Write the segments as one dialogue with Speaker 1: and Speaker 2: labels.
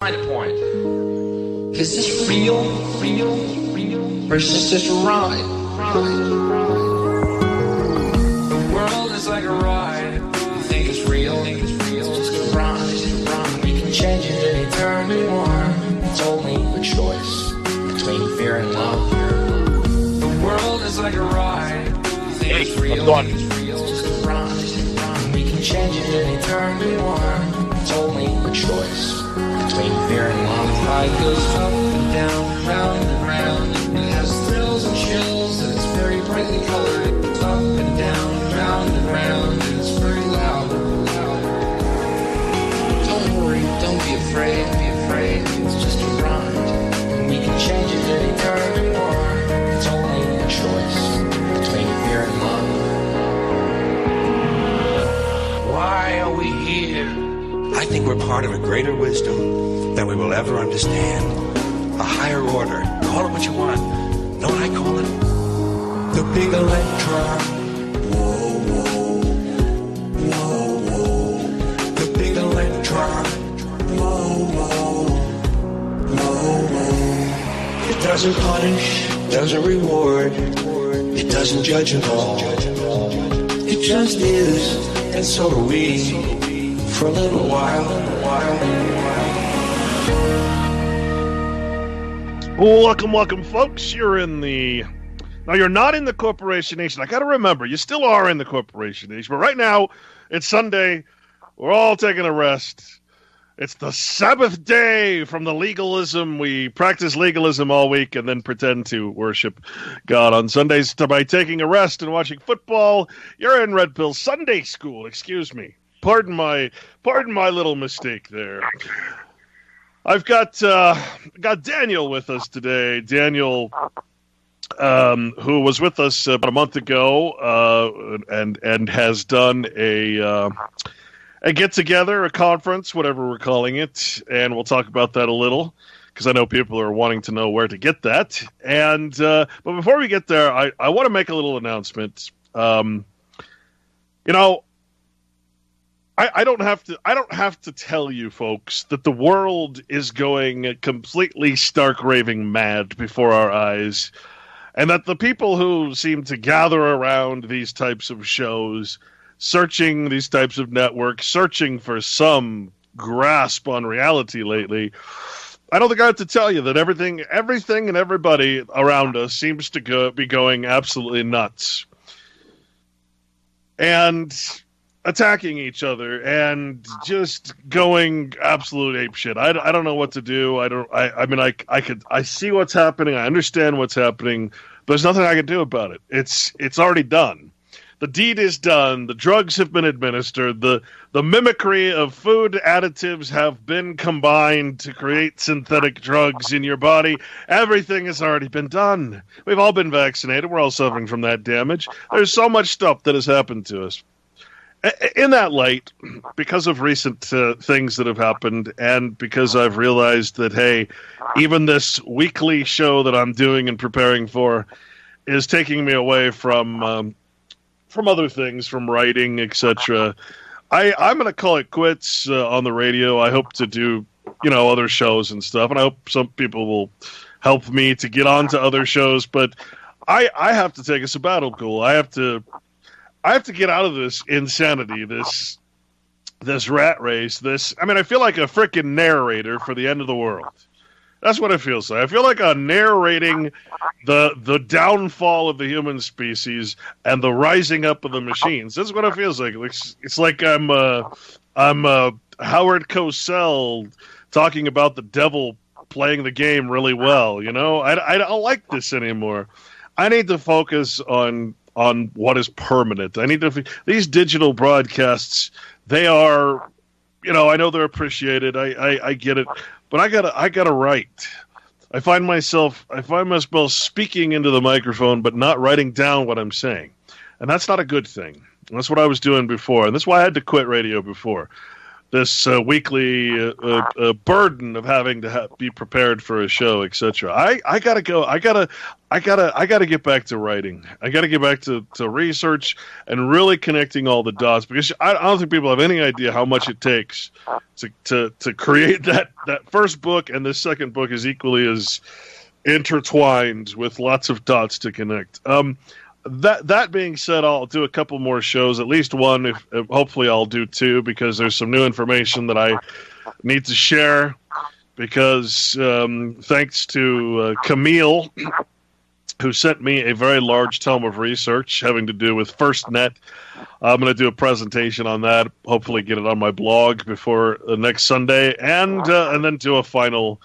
Speaker 1: Point. Is this real? Or is this just a ride? The world is like a ride. You think it's real? It's just a ride. We can change it anytime we want. It's only a choice between fear and love. The world is like a ride. You think it's real? It's just a ride. We can change it anytime we want. It's only a choice between fear and love. Ride goes up and down, round and round. It has thrills and chills, and it's very brightly colored. It's up and down, round and round, and it's very loud. Don't worry, don't be afraid, it's just a ride. And we can change it anytime we want. It's only a choice between fear and love. Why are we here?
Speaker 2: I think we're part of a greater wisdom than we will ever understand. A higher order. Call it what you want. Know what I call it? The big electron. Whoa, whoa. Whoa, whoa. The big electron. Whoa, whoa. Whoa, whoa. It doesn't punish, doesn't reward. It doesn't judge at all. It just is, and so do we. For a little while.
Speaker 3: Welcome, folks. You're not in the Corporation Nation. I got to remember, you still are in the Corporation Nation. But right now, it's Sunday. We're all taking a rest. It's the Sabbath day from the legalism. We practice legalism all week and then pretend to worship God on Sundays by taking a rest and watching football. You're in Red Pill Sunday School. Excuse me. Pardon my little mistake there. I've got Daniel with us today. Daniel, who was with us about a month ago, and has done a get together, a conference, whatever we're calling it, and we'll talk about that a little because I know people are wanting to know where to get that. And but before we get there, I want to make a little announcement. I don't have to tell you folks that the world is going completely stark raving mad before our eyes, and that the people who seem to gather around these types of shows, searching these types of networks, searching for some grasp on reality lately, I don't think I have to tell you that everything and everybody around us seems to be going absolutely nuts. And attacking each other and just going absolute apeshit. I don't know what to do. I see what's happening. I understand what's happening. There's nothing I can do about it. It's already done. The deed is done. The drugs have been administered. The mimicry of food additives have been combined to create synthetic drugs in your body. Everything has already been done. We've all been vaccinated. We're all suffering from that damage. There's so much stuff that has happened to us. In that light, because of recent things that have happened, and because I've realized that, hey, even this weekly show that I'm doing and preparing for is taking me away from other things, from writing, etc., I'm going to call it quits on the radio. I hope to do, other shows and stuff, and I hope some people will help me to get on to other shows, but I have to take a sabbatical. I have to get out of this insanity, this rat race, I feel like a freaking narrator for the end of the world. That's what it feels like. I feel like I'm narrating the downfall of the human species and the rising up of the machines. That's what it feels like. It's like I'm Howard Cosell talking about the devil playing the game really well, I don't like this anymore. I need to focus on what is permanent. These digital broadcasts, they are, I know they're appreciated. I get it, but I gotta write. I find myself speaking into the microphone, but not writing down what I'm saying. And that's not a good thing. That's what I was doing before. And that's why I had to quit radio before. this weekly burden of having to be prepared for a show, etc. I gotta go. I gotta get back to writing. I gotta get back to research and really connecting all the dots, because I don't think people have any idea how much it takes to create that first book, and this second book is equally as intertwined with lots of dots to connect. That being said, I'll do a couple more shows, at least one. If hopefully I'll do two, because there's some new information that I need to share. Because thanks to Camille, who sent me a very large tome of research having to do with FirstNet, I'm going to do a presentation on that. Hopefully, get it on my blog before next Sunday, and then do a final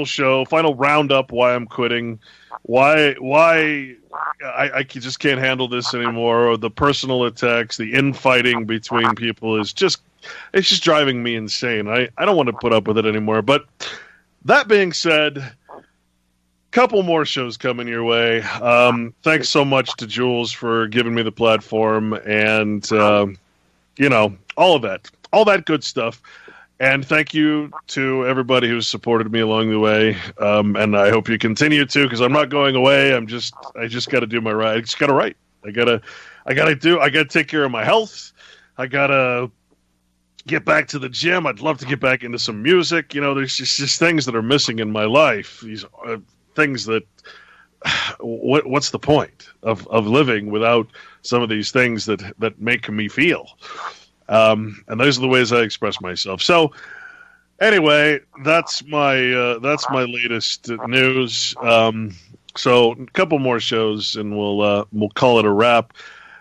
Speaker 3: show, final roundup. Why I'm quitting. Why I just can't handle this anymore. Or the personal attacks, the infighting between people it's just driving me insane. I don't want to put up with it anymore. But that being said, couple more shows coming your way. Thanks so much to Jules for giving me the platform, and all of that good stuff. And thank you to everybody who's supported me along the way. And I hope you continue to, because I'm not going away. I just got to do my right. I just got to write. I got to take care of my health. I got to get back to the gym. I'd love to get back into some music. There's just things that are missing in my life. These things that, what's the point of living without some of these things that make me feel? And those are the ways I express myself. So, anyway, that's my latest news. So, a couple more shows, and we'll call it a wrap.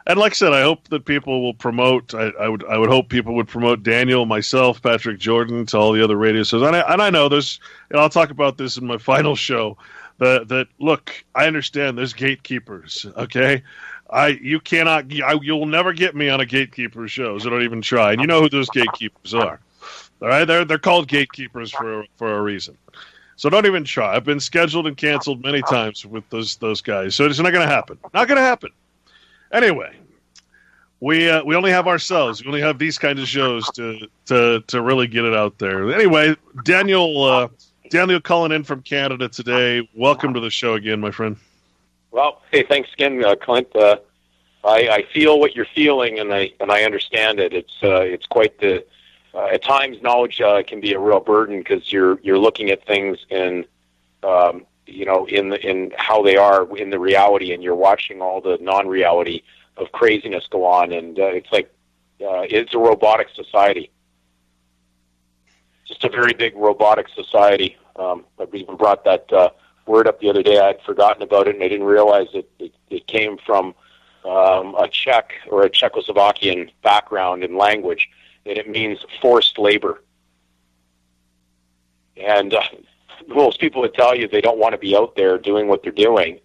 Speaker 3: And like I said, I hope that people will promote. I would hope people would promote Daniel, myself, Patrick Jordan, to all the other radio shows. And I know there's. I'll talk about this in my final show. That look, I understand there's gatekeepers. Okay. You'll never get me on a gatekeeper show, so don't even try. And you know who those gatekeepers are. All right, they're called gatekeepers for a reason. So don't even try. I've been scheduled and canceled many times with those guys, so it's not going to happen. Not going to happen. Anyway, we only have ourselves. We only have these kinds of shows to really get it out there. Anyway, Daniel calling in from Canada today. Welcome to the show again, my friend.
Speaker 4: Well, hey, thanks again, Clint. I feel what you're feeling, and I understand it. It's quite the. At times, knowledge can be a real burden, because you're looking at things in in how they are in the reality, and you're watching all the non-reality of craziness go on, and it's like it's a robotic society. Just a very big robotic society. I've even brought that word up the other day. I had forgotten about it, and I didn't realize it came from a Czech or a Czechoslovakian background in language, and it means forced labor. And most people would tell you they don't want to be out there doing what they're doing,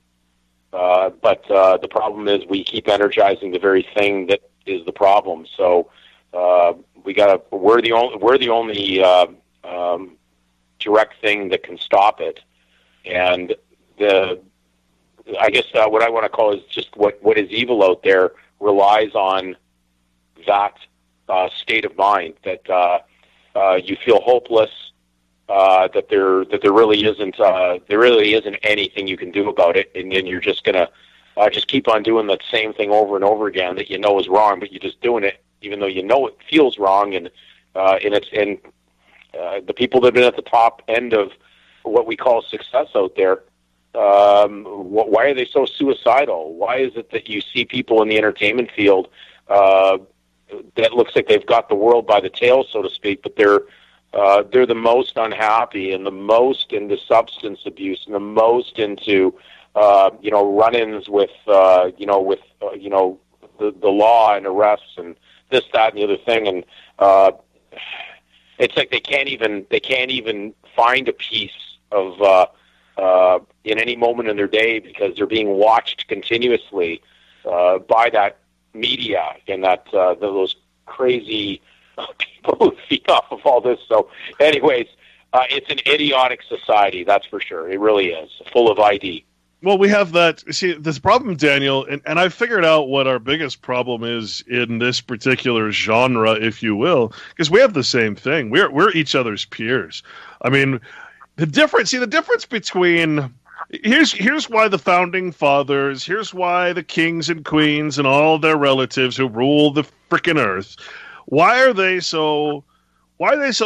Speaker 4: but the problem is we keep energizing the very thing that is the problem. So we're the only direct thing that can stop it. And I guess what I want to call is just what is evil out there relies on that state of mind, that you feel hopeless, that there really isn't anything you can do about it, and then you're just gonna just keep on doing that same thing over and over again that you know is wrong, but you're just doing it even though you know it feels wrong, and the people that have been at the top end of what we call success out there, why are they so suicidal? Why is it that you see people in the entertainment field that looks like they've got the world by the tail, so to speak, but they're the most unhappy and the most into substance abuse and the most into run-ins with the law and arrests and this, that, and the other thing, and it's like they can't even find a piece of in any moment in their day, because they're being watched continuously by that media and that those crazy people who feed off of all this. So, anyways, it's an idiotic society, that's for sure. It really is full of ID.
Speaker 3: Well, we have that. See, this problem, Daniel, and I figured out what our biggest problem is in this particular genre, if you will, because we have the same thing. We're each other's peers. I mean, the difference between here's why the founding fathers, here's why the kings and queens and all their relatives who rule the frickin' earth, why are they so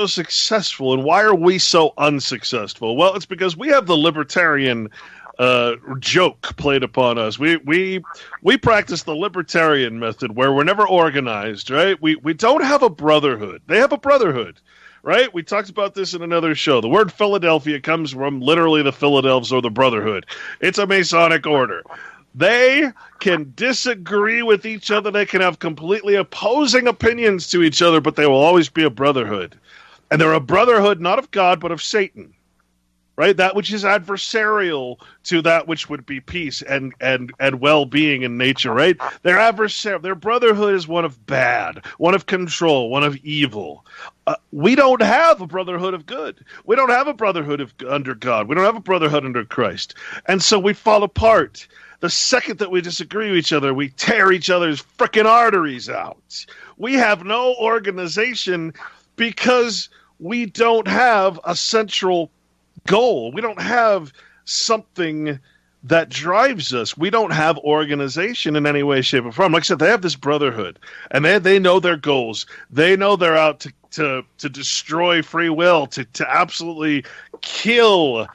Speaker 3: successful and why are we so unsuccessful? Well, it's because we have the libertarian joke played upon us. We practice the libertarian method where we're never organized, right? We don't have a brotherhood. They have a brotherhood, right? We talked about this in another show. The word Philadelphia comes from literally the Philadelphs or the brotherhood. It's a Masonic order. They can disagree with each other. They can have completely opposing opinions to each other, but they will always be a brotherhood. And they're a brotherhood not of God, but of Satan. Right, that which is adversarial to that which would be peace and well-being in nature. Right, their adversarial, their brotherhood is one of bad, one of control, one of evil. We don't have a brotherhood of good. We don't have a brotherhood under God. We don't have a brotherhood under Christ, and so we fall apart. The second that we disagree with each other, we tear each other's frickin' arteries out. We have no organization because we don't have a central goal. We don't have something that drives us. We don't have organization in any way, shape, or form. Like I said, they have this brotherhood, and they know their goals. They know they're out to destroy free will, to absolutely kill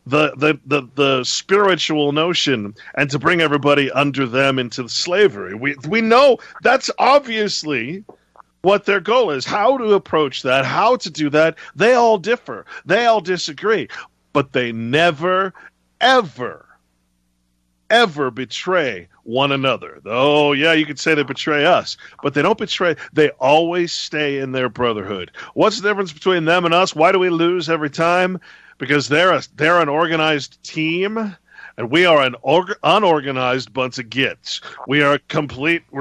Speaker 3: the spiritual notion, and to bring everybody under them into slavery. We know that's obviously what their goal is, how to approach that, how to do that. They all differ. They all disagree. But they never, ever, ever betray one another. Oh, yeah, you could say they betray us, but they don't betray. They always stay in their brotherhood. What's the difference between them and us? Why do we lose every time? Because they're an organized team, and we are an unorganized bunch of gits. We're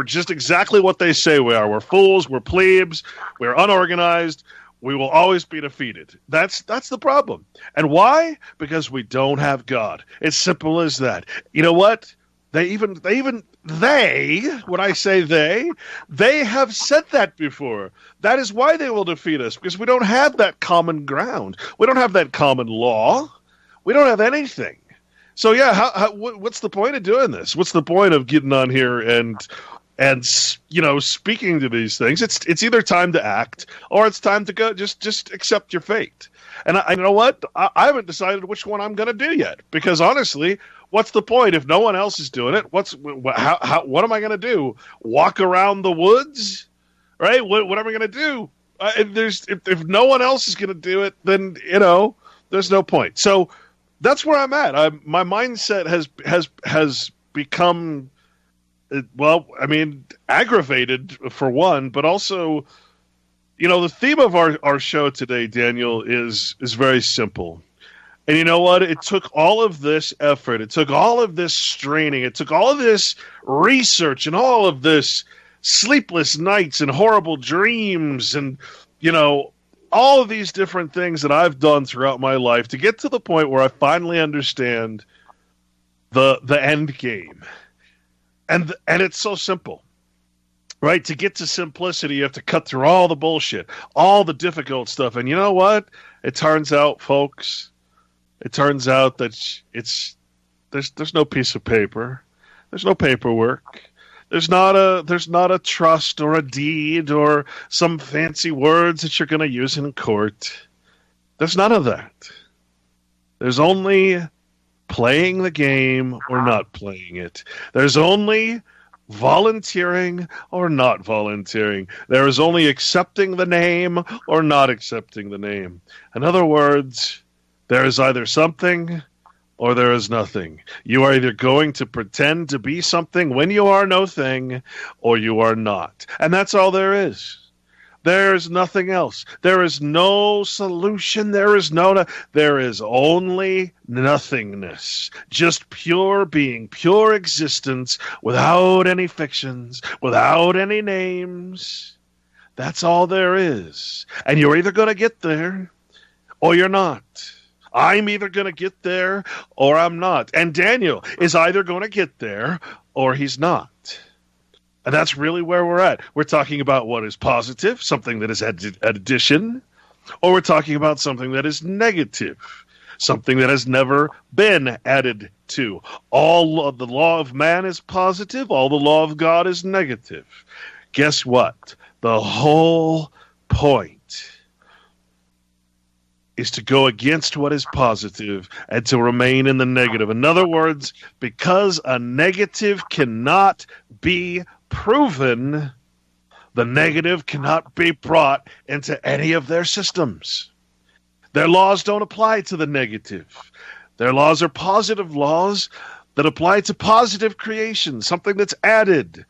Speaker 3: just exactly what they say we are. We're fools, we're plebes, we're unorganized. We will always be defeated. That's the problem. And why? Because we don't have God. It's simple as that. You know what? When I say they have said that before. That is why they will defeat us, because we don't have that common ground. We don't have that common law. We don't have anything. So yeah, what's the point of doing this? What's the point of getting on here and speaking to these things? It's either time to act or it's time to go. Just accept your fate. And I you know what? I haven't decided which one I'm going to do yet, because honestly, what's the point if no one else is doing it? What am I going to do? Walk around the woods, right? What am I going to do? If no one else is going to do it, then there's no point. So that's where I'm at. My mindset has become, well, I mean, aggravated for one, but also, the theme of our show today, Daniel, is very simple. And you know what? It took all of this effort. It took all of this straining. It took all of this research and all of this sleepless nights and horrible dreams and, all of these different things that I've done throughout my life to get to the point where I finally understand the end game. And it's so simple, right? To get to simplicity, you have to cut through all the bullshit, all the difficult stuff. And you know what? It turns out, folks, that there's no piece of paper. There's no paperwork. There's not a trust or a deed or some fancy words that you're going to use in court. There's none of that. There's only playing the game or not playing it. There's only volunteering or not volunteering. There is only accepting the name or not accepting the name. In other words, there is either something or there is nothing. You are either going to pretend to be something when you are no thing, or you are not. And that's all there is. There is nothing else. There is no solution. There is only nothingness. Just pure being, pure existence, without any fictions, without any names. That's all there is. And you're either going to get there, or you're not. I'm either going to get there or I'm not. And Daniel is either going to get there or he's not. And that's really where we're at. We're talking about what is positive, something that is addition, or we're talking about something that is negative, something that has never been added to. All of the law of man is positive, all the law of God is negative. Guess what? The whole point is to go against what is positive and to remain in the negative. In other words, because a negative cannot be proven, the negative cannot be brought into any of their systems. Their laws don't apply to the negative. Their laws are positive laws that apply to positive creation, something that's added.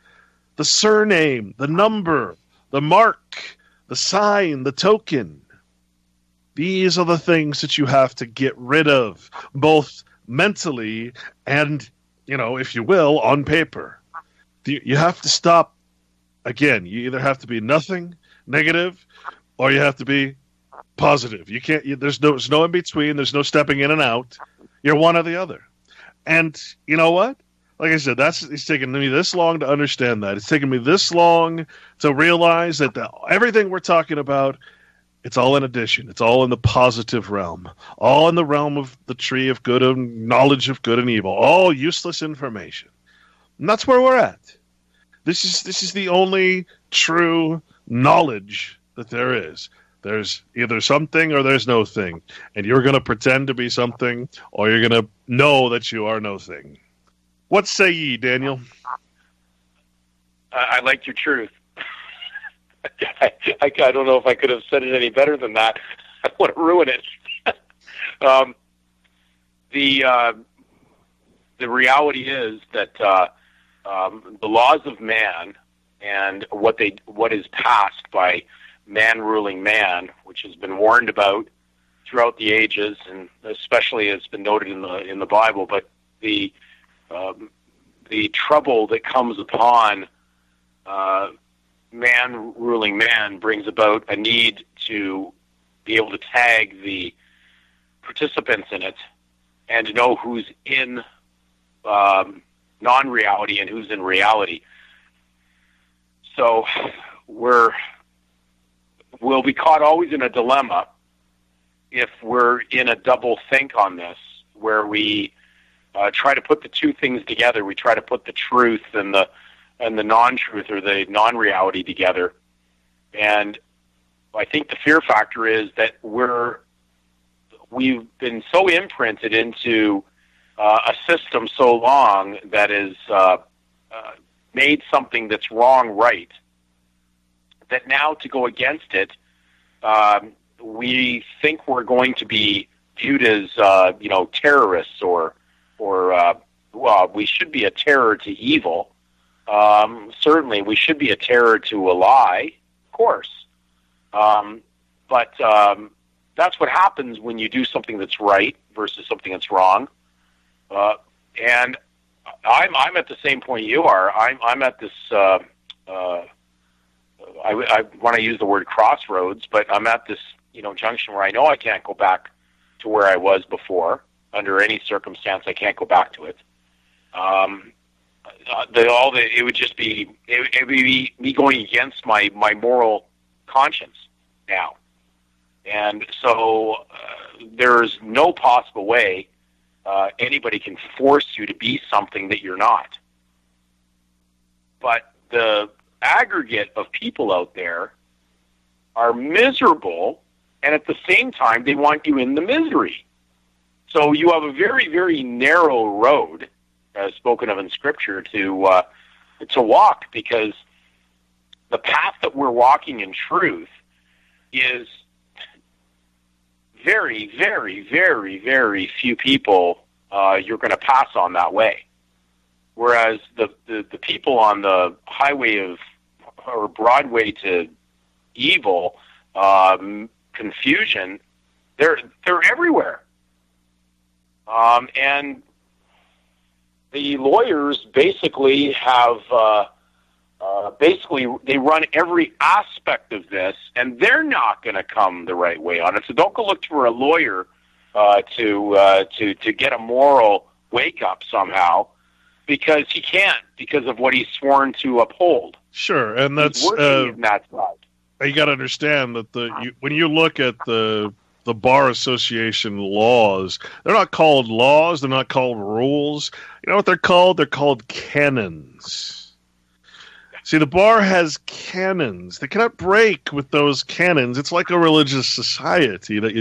Speaker 3: The surname, the number, the mark, the sign, the token. These are the things that you have to get rid of, both mentally and, if you will, on paper. You have to stop. Again, you either have to be nothing, negative, or you have to be positive. You can't. There's no in between. There's no stepping in and out. You're one or the other. And you know what? Like I said, it's taken me this long to understand that. It's taken me this long to realize that everything we're talking about, it's all in addition. It's all in the positive realm. All in the realm of the tree of good and knowledge of good and evil. All useless information. And that's where we're at. This is the only true knowledge that there is. There's either something or there's no thing. And you're going to pretend to be something, or you're going to know that you are no thing. What say ye, Daniel?
Speaker 4: I like your truth. I don't know if I could have said it any better than that. I want to ruin it. The reality is that the laws of man and what is passed by man ruling man, which has been warned about throughout the ages, and especially has been noted in the Bible, but the trouble that comes upon man ruling man brings about a need to be able to tag the participants in it and to know who's in non-reality and who's in reality. So we'll be caught always in a dilemma if we're in a double think on this, where we try to put the two things together. We try to put the truth and the non-truth or the non-reality together. And I think the fear factor is that we've been so imprinted into a system so long that has made something that's wrong right, that now to go against it, we think we're going to be viewed as terrorists or we should be a terror to evil. Certainly, we should be a terror to a lie, of course. But that's what happens when you do something that's right versus something that's wrong. And I'm at the same point you are. I'm at this. I want to use the word crossroads, but I'm at this junction where I know I can't go back to where I was before under any circumstance. I can't go back to it. It would just be it would be me going against my moral conscience now, and so there's no possible way anybody can force you to be something that you're not. But the aggregate of people out there are miserable, and at the same time they want you in the misery. So you have a very, very narrow road, as spoken of in Scripture, to walk, because the path that we're walking in truth is very, very, very, very few people you're going to pass on that way. Whereas the people on the highway or Broadway to evil, confusion, they're everywhere. And the lawyers basically have they run every aspect of this, and they're not going to come the right way on it. So don't go look for a lawyer to get a moral wake up somehow, because he can't, because of what he's sworn to uphold.
Speaker 3: Sure, and that's
Speaker 4: He's working in that side.
Speaker 3: You got to understand that when you look at the Bar Association laws, they're not called laws, they're not called rules. You know what they're called? They're called canons. See, the bar has canons. They cannot break with those canons. It's like a religious society that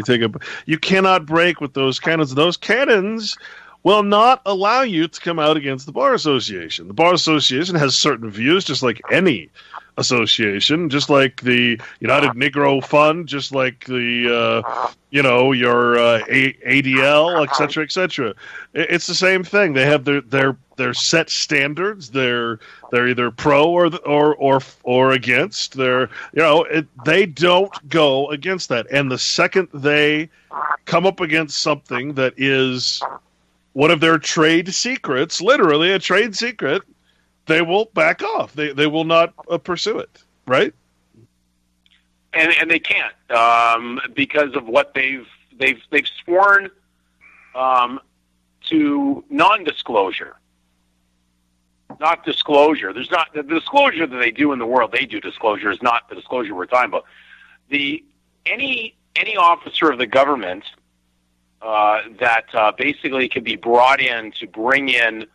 Speaker 3: you cannot break with those canons. Those canons will not allow you to come out against the Bar Association. The Bar Association has certain views, just like any association, just like the United Negro Fund, just like the your ADL, et cetera, et cetera. It's the same thing. They have their set standards. They're either pro or against. They don't go against that. And the second they come up against something that is one of their trade secrets, literally a trade secret, they will back off. They will not pursue it, right?
Speaker 4: And they can't because of what they've sworn to non-disclosure. Not disclosure. There's not the disclosure that they do in the world. They do disclosure is not the disclosure we're talking about. Any officer of the government that basically can be brought in to bring in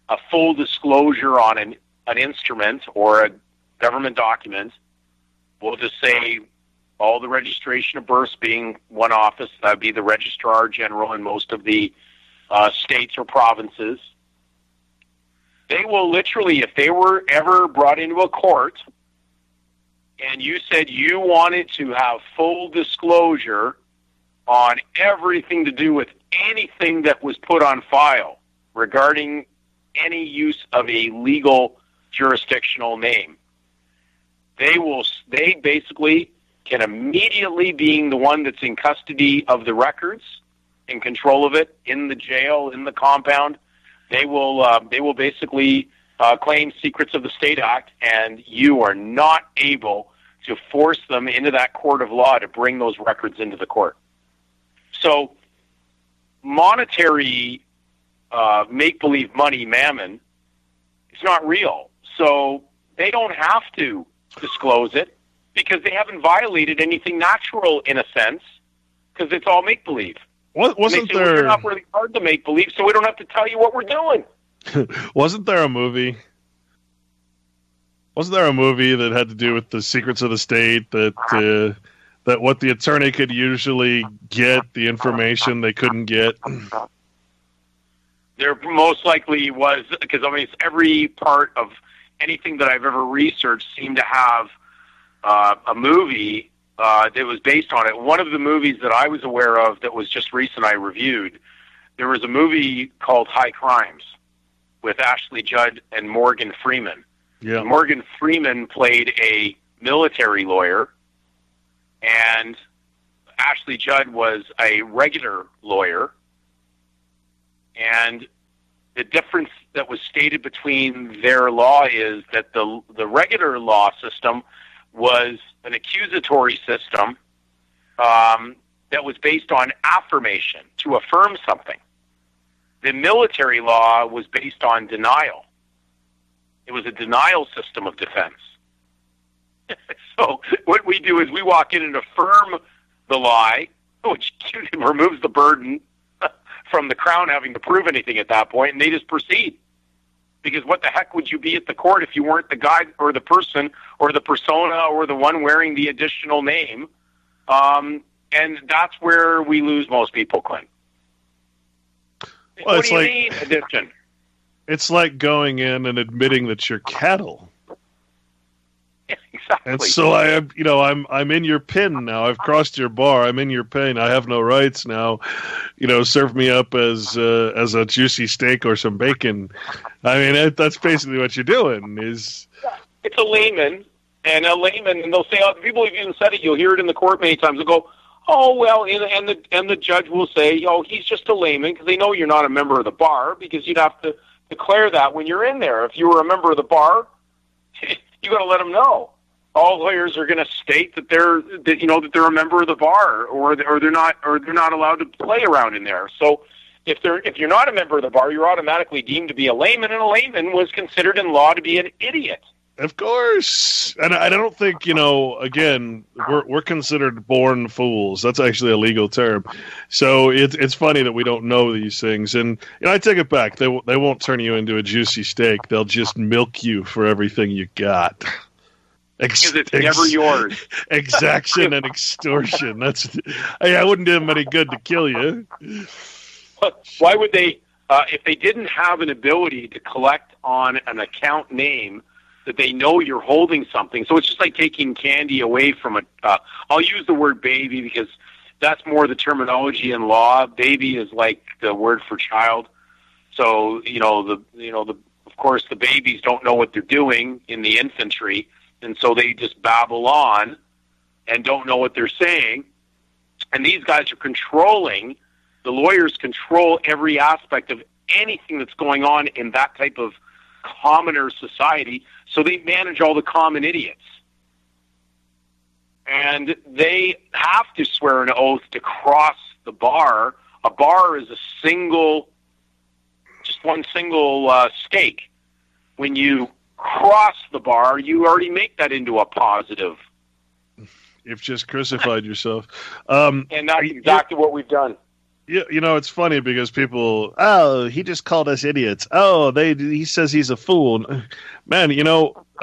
Speaker 4: a full disclosure on an instrument or a government document. We'll just say all the registration of births being one office. That would be the Registrar General in most of the states or provinces. They will literally, if they were ever brought into a court and you said you wanted to have full disclosure on everything to do with anything that was put on file regarding any use of a legal jurisdictional name, they basically can immediately, being the one that's in custody of the records, in control of it, in the jail, in the compound, they will basically claim Secrets of the State Act, and you are not able to force them into that court of law to bring those records into the court. So monetary make-believe money, mammon, it's not real. So they don't have to disclose it because they haven't violated anything natural in a sense, because it's all make-believe.
Speaker 3: Wasn't there?
Speaker 4: We're not really hard to make-believe, so we don't have to tell you what we're doing.
Speaker 3: Wasn't there a movie? Wasn't there a movie that had to do with the secrets of the state, that what the attorney could usually get, the information they couldn't get?
Speaker 4: There most likely was, because it's every part of anything that I've ever researched seemed to have a movie that was based on it. One of the movies that I was aware of that was just recent I reviewed, there was a movie called High Crimes with Ashley Judd and Morgan Freeman.
Speaker 3: Yeah.
Speaker 4: And Morgan Freeman played a military lawyer, and Ashley Judd was a regular lawyer. And the difference that was stated between their law is that the regular law system was an accusatory system that was based on affirmation, to affirm something. The military law was based on denial. It was a denial system of defense. So what we do is we walk in and affirm the lie, which removes the burden from the Crown having to prove anything at that point, and they just proceed. Because what the heck would you be at the court if you weren't the guy or the person or the persona or the one wearing the additional name? And that's where we lose most people, Clint.
Speaker 3: Well,
Speaker 4: what do you mean, addition?
Speaker 3: It's like going in and admitting that you're cattle.
Speaker 4: Yeah, exactly.
Speaker 3: And so I'm in your pen now. I've crossed your bar. I'm in your pen. I have no rights now. Serve me up as a juicy steak or some bacon. I mean, that's basically what you're doing. It's
Speaker 4: a layman, and they'll say, people have even said it. You'll hear it in the court many times. They'll go, oh well, and the judge will say, oh, he's just a layman, because they know you're not a member of the bar, because you'd have to declare that when you're in there. If you were a member of the bar, you got to let them know. all lawyers are going to state that they're a member of the bar, or they're not allowed to play around in there. So if you're not a member of the bar, you're automatically deemed to be a layman, and a layman was considered in law to be an idiot.
Speaker 3: Of course, and I don't think, again, we're considered born fools. That's actually a legal term. So it's funny that we don't know these things. And I take it back. They won't turn you into a juicy steak. They'll just milk you for everything you got.
Speaker 4: Because it's never yours.
Speaker 3: Exaction and extortion. I wouldn't do them any good to kill you.
Speaker 4: Why would they, if they didn't have an ability to collect on an account name that they know you're holding something? So it's just like taking candy away from I'll use the word baby because that's more the terminology in law. Baby is like the word for child. So, of course the babies don't know what they're doing in the infantry, and so they just babble on and don't know what they're saying. And these guys are controlling, the lawyers control every aspect of anything that's going on in that type of commoner society, so they manage all the common idiots. And they have to swear an oath to cross the bar. A bar is just one single stake. When you cross the bar, you already make that into a positive.
Speaker 3: You've just crucified yourself.
Speaker 4: And that's exactly what we've done.
Speaker 3: Yeah, it's funny because people, he just called us idiots. He says he's a fool. Man, I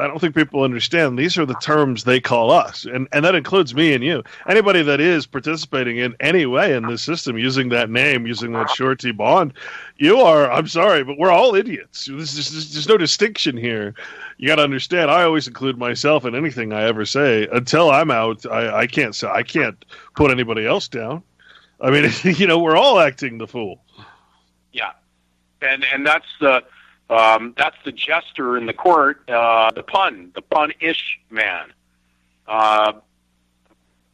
Speaker 3: don't think people understand. These are the terms they call us, and that includes me and you. Anybody that is participating in any way in this system, using that name, using that surety bond, I'm sorry, but we're all idiots. There's no distinction here. You got to understand, I always include myself in anything I ever say. Until I'm out, I can't put anybody else down. I mean, we're all acting the fool. Yeah,
Speaker 4: and that's the jester in the court, the pun-ish man,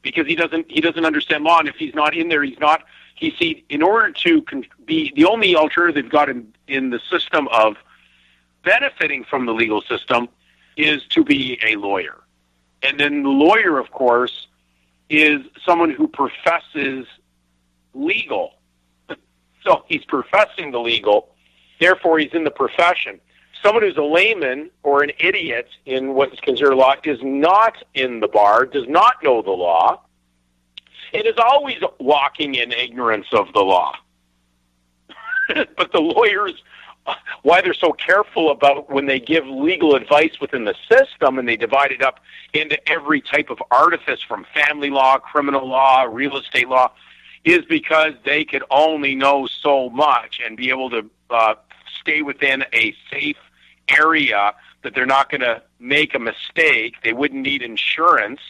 Speaker 4: because he doesn't understand law, and if he's not in there, in order to be the only alternative got in the system of benefiting from the legal system is to be a lawyer, and then the lawyer, of course, is someone who professes legal. So he's professing the legal, therefore he's in the profession. Someone who's a layman or an idiot in what is considered law is not in the bar, does not know the law, and is always walking in ignorance of the law. But the lawyers, why they're so careful about when they give legal advice within the system, and they divide it up into every type of artifice from family law, criminal law, real estate law, is because they could only know so much and be able to stay within a safe area that they're not going to make a mistake. They wouldn't need insurance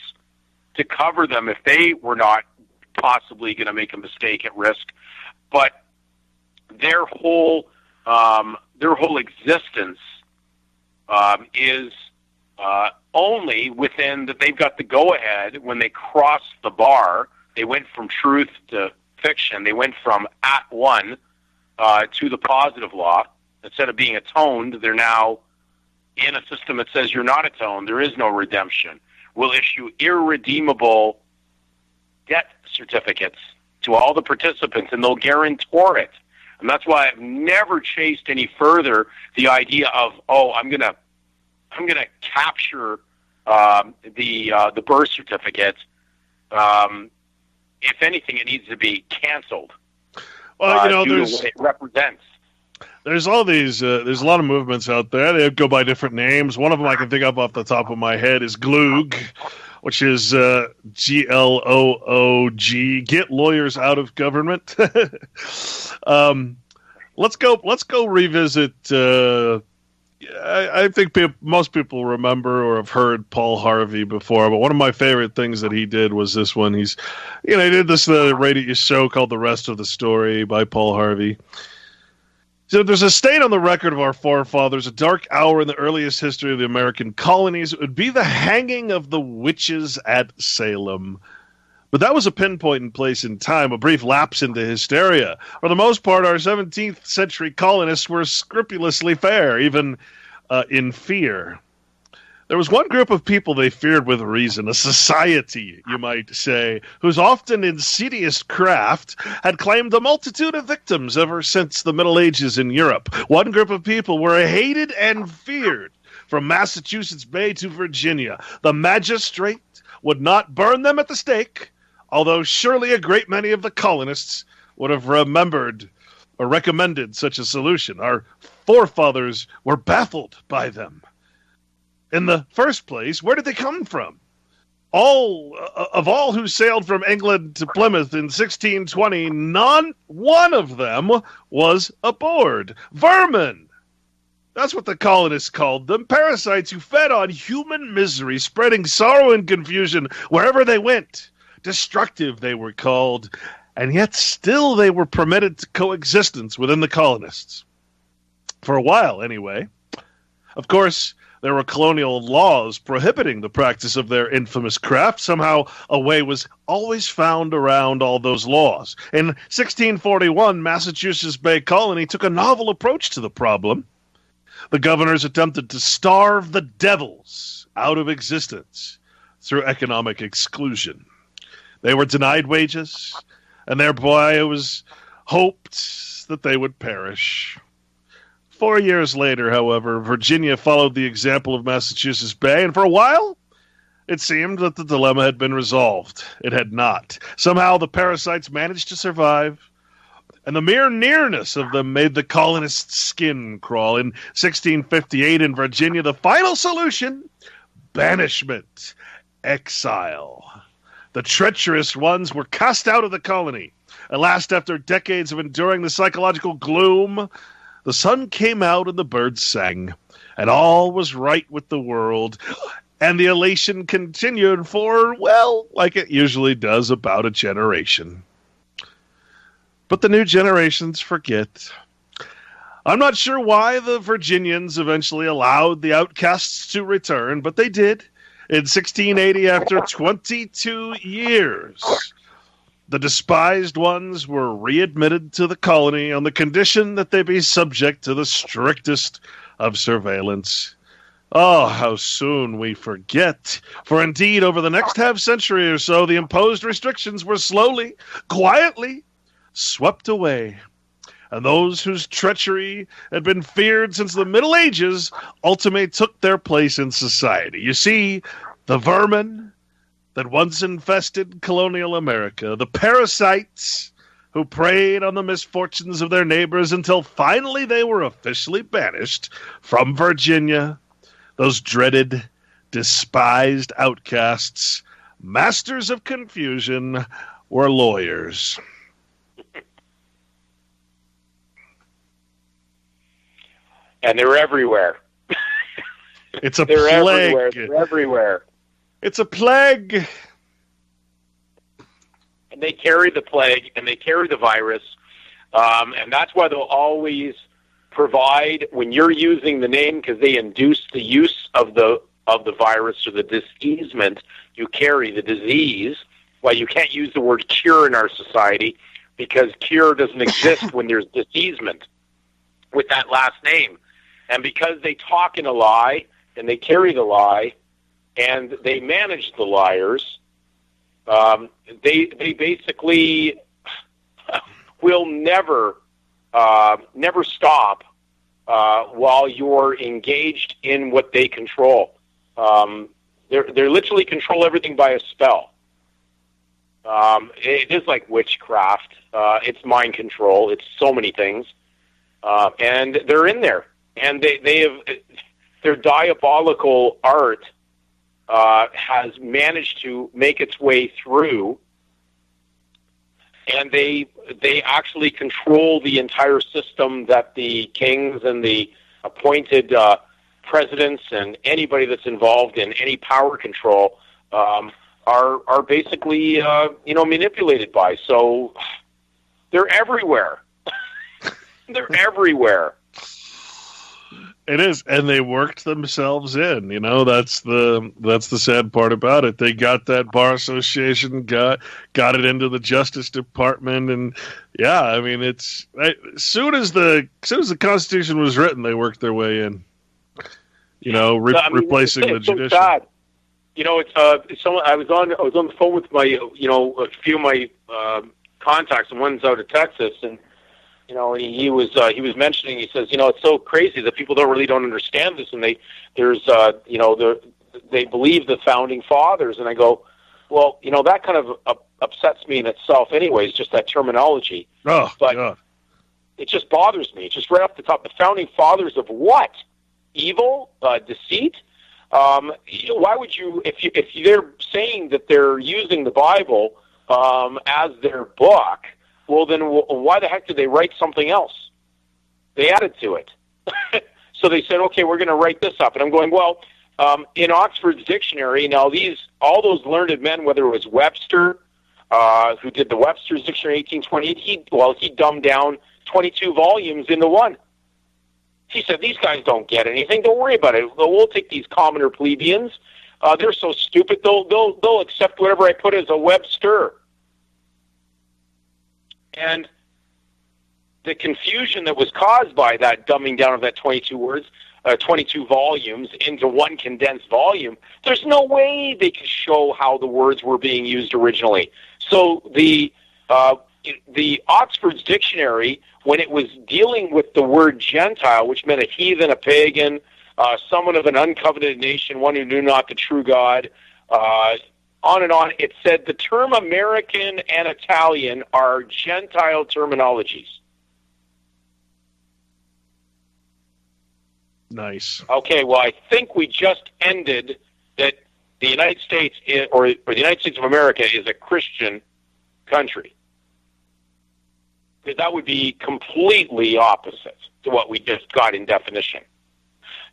Speaker 4: to cover them if they were not possibly going to make a mistake at risk. But their whole existence is only within that they've got the go-ahead when they cross the bar. They went from truth to fiction. They went from at one to the positive law. Instead of being atoned, they're now in a system that says you're not atoned. There is no redemption. We'll issue irredeemable debt certificates to all the participants, and they'll guarantor it. And that's why I've never chased any further the idea of, I'm gonna capture the birth certificate. If anything, it needs to be canceled. Well, due to what it represents.
Speaker 3: There's all these. There's a lot of movements out there. They go by different names. One of them I can think of off the top of my head is GLOOG, which is GLOOG. Get lawyers out of government. Let's go revisit. I think most people remember or have heard Paul Harvey before, but one of my favorite things that he did was this one. He did this radio show called The Rest of the Story by Paul Harvey. So there's a stain on the record of our forefathers, a dark hour in the earliest history of the American colonies. It would be the hanging of the witches at Salem. But that was a pinpoint in place in time, a brief lapse into hysteria. For the most part, our 17th century colonists were scrupulously fair, even in fear. There was one group of people they feared with reason, a society, you might say, whose often insidious craft had claimed a multitude of victims ever since the Middle Ages in Europe. One group of people were hated and feared from Massachusetts Bay to Virginia. The magistrate would not burn them at the stake, although surely a great many of the colonists would have remembered or recommended such a solution. Our forefathers were baffled by them. In the first place, where did they come from? All who sailed from England to Plymouth in 1620, not one of them was aboard. Vermin! That's what the colonists called them. Parasites who fed on human misery, spreading sorrow and confusion wherever they went. Destructive, they were called, and yet still they were permitted to coexistence within the colonists. For a while, anyway. Of course, there were colonial laws prohibiting the practice of their infamous craft. Somehow a way was always found around all those laws. In 1641, Massachusetts Bay Colony took a novel approach to the problem. The governors attempted to starve the devils out of existence through economic exclusion. They were denied wages, and thereby it was hoped that they would perish. 4 years later, however, Virginia followed the example of Massachusetts Bay, and for a while, it seemed that the dilemma had been resolved. It had not. Somehow the parasites managed to survive, and the mere nearness of them made the colonists' skin crawl. In 1658 in Virginia, the final solution, banishment, exile. The treacherous ones were cast out of the colony. At last, after decades of enduring the psychological gloom, the sun came out and the birds sang, and all was right with the world. And the elation continued for, well, like it usually does, about a generation. But the new generations forget. I'm not sure why the Virginians eventually allowed the outcasts to return, but they did. In 1680, after 22 years, the despised ones were readmitted to the colony on the condition that they be subject to the strictest of surveillance. Oh, how soon we forget. For indeed, over the next half-century or so, the imposed restrictions were slowly, quietly swept away. And those whose treachery had been feared since the Middle Ages ultimately took their place in society. You see, the vermin that once infested colonial America, the parasites who preyed on the misfortunes of their neighbors until finally they were officially banished from Virginia, those dreaded, despised outcasts, masters of confusion, were lawyers.
Speaker 4: And they're everywhere.
Speaker 3: It's a
Speaker 4: they're
Speaker 3: plague.
Speaker 4: Everywhere. They're everywhere.
Speaker 3: It's a plague.
Speaker 4: And they carry the plague, and they carry the virus, and that's why they'll always provide, when you're using the name, because they induce the use of the virus or the diseasement, you carry the disease. Well, you can't use the word cure in our society, because cure doesn't exist when there's diseasement with that last name. And because they talk in a lie, and they carry the lie, and they manage the liars, they basically will never stop while you're engaged in what they control. They literally control everything by a spell. It is like witchcraft. It's mind control. It's so many things, and they're in there, and they have their diabolical art has managed to make its way through, and they actually control the entire system that the kings and the appointed presidents and anybody that's involved in any power control are basically manipulated by. So they're everywhere. They're everywhere.
Speaker 3: It is, and they worked themselves in. That's the sad part about it. They got that bar association, got it into the Justice Department, and yeah, I mean, it's as soon as the Constitution was written, they worked their way in. replacing the
Speaker 4: it's so
Speaker 3: judicial.
Speaker 4: sad. It's someone. I was on the phone with my, a few of my contacts, and one's out of Texas, and he was mentioning. He says, it's so crazy that people don't understand this, and they believe the founding fathers, and I go, well, that kind of upsets me in itself, anyways, just that terminology.
Speaker 3: Oh,
Speaker 4: but
Speaker 3: God. It
Speaker 4: just bothers me. Just right off the top, the founding fathers of what? Evil, deceit. Why would you, if they're saying that they're using the Bible as their book, well, then why the heck did they write something else? They added to it. So they said, okay, we're going to write this up. And I'm going, well, in Oxford's dictionary, now all those learned men, whether it was Webster, who did the Webster's Dictionary in 1828, he dumbed down 22 volumes into one. He said, these guys don't get anything. Don't worry about it. We'll take these commoner plebeians. They're so stupid. They'll accept whatever I put as a Webster. And the confusion that was caused by that dumbing down of that 22 volumes into one condensed volume, there's no way they could show how the words were being used originally. So the Oxford's Dictionary, when it was dealing with the word Gentile, which meant a heathen, a pagan, someone of an uncovenanted nation, one who knew not the true God, on and on, it said the term American and Italian are Gentile terminologies.
Speaker 3: Nice.
Speaker 4: Okay, well, I think we just ended that the United States, or the United States of America, is a Christian country. Because that would be completely opposite to what we just got in definition.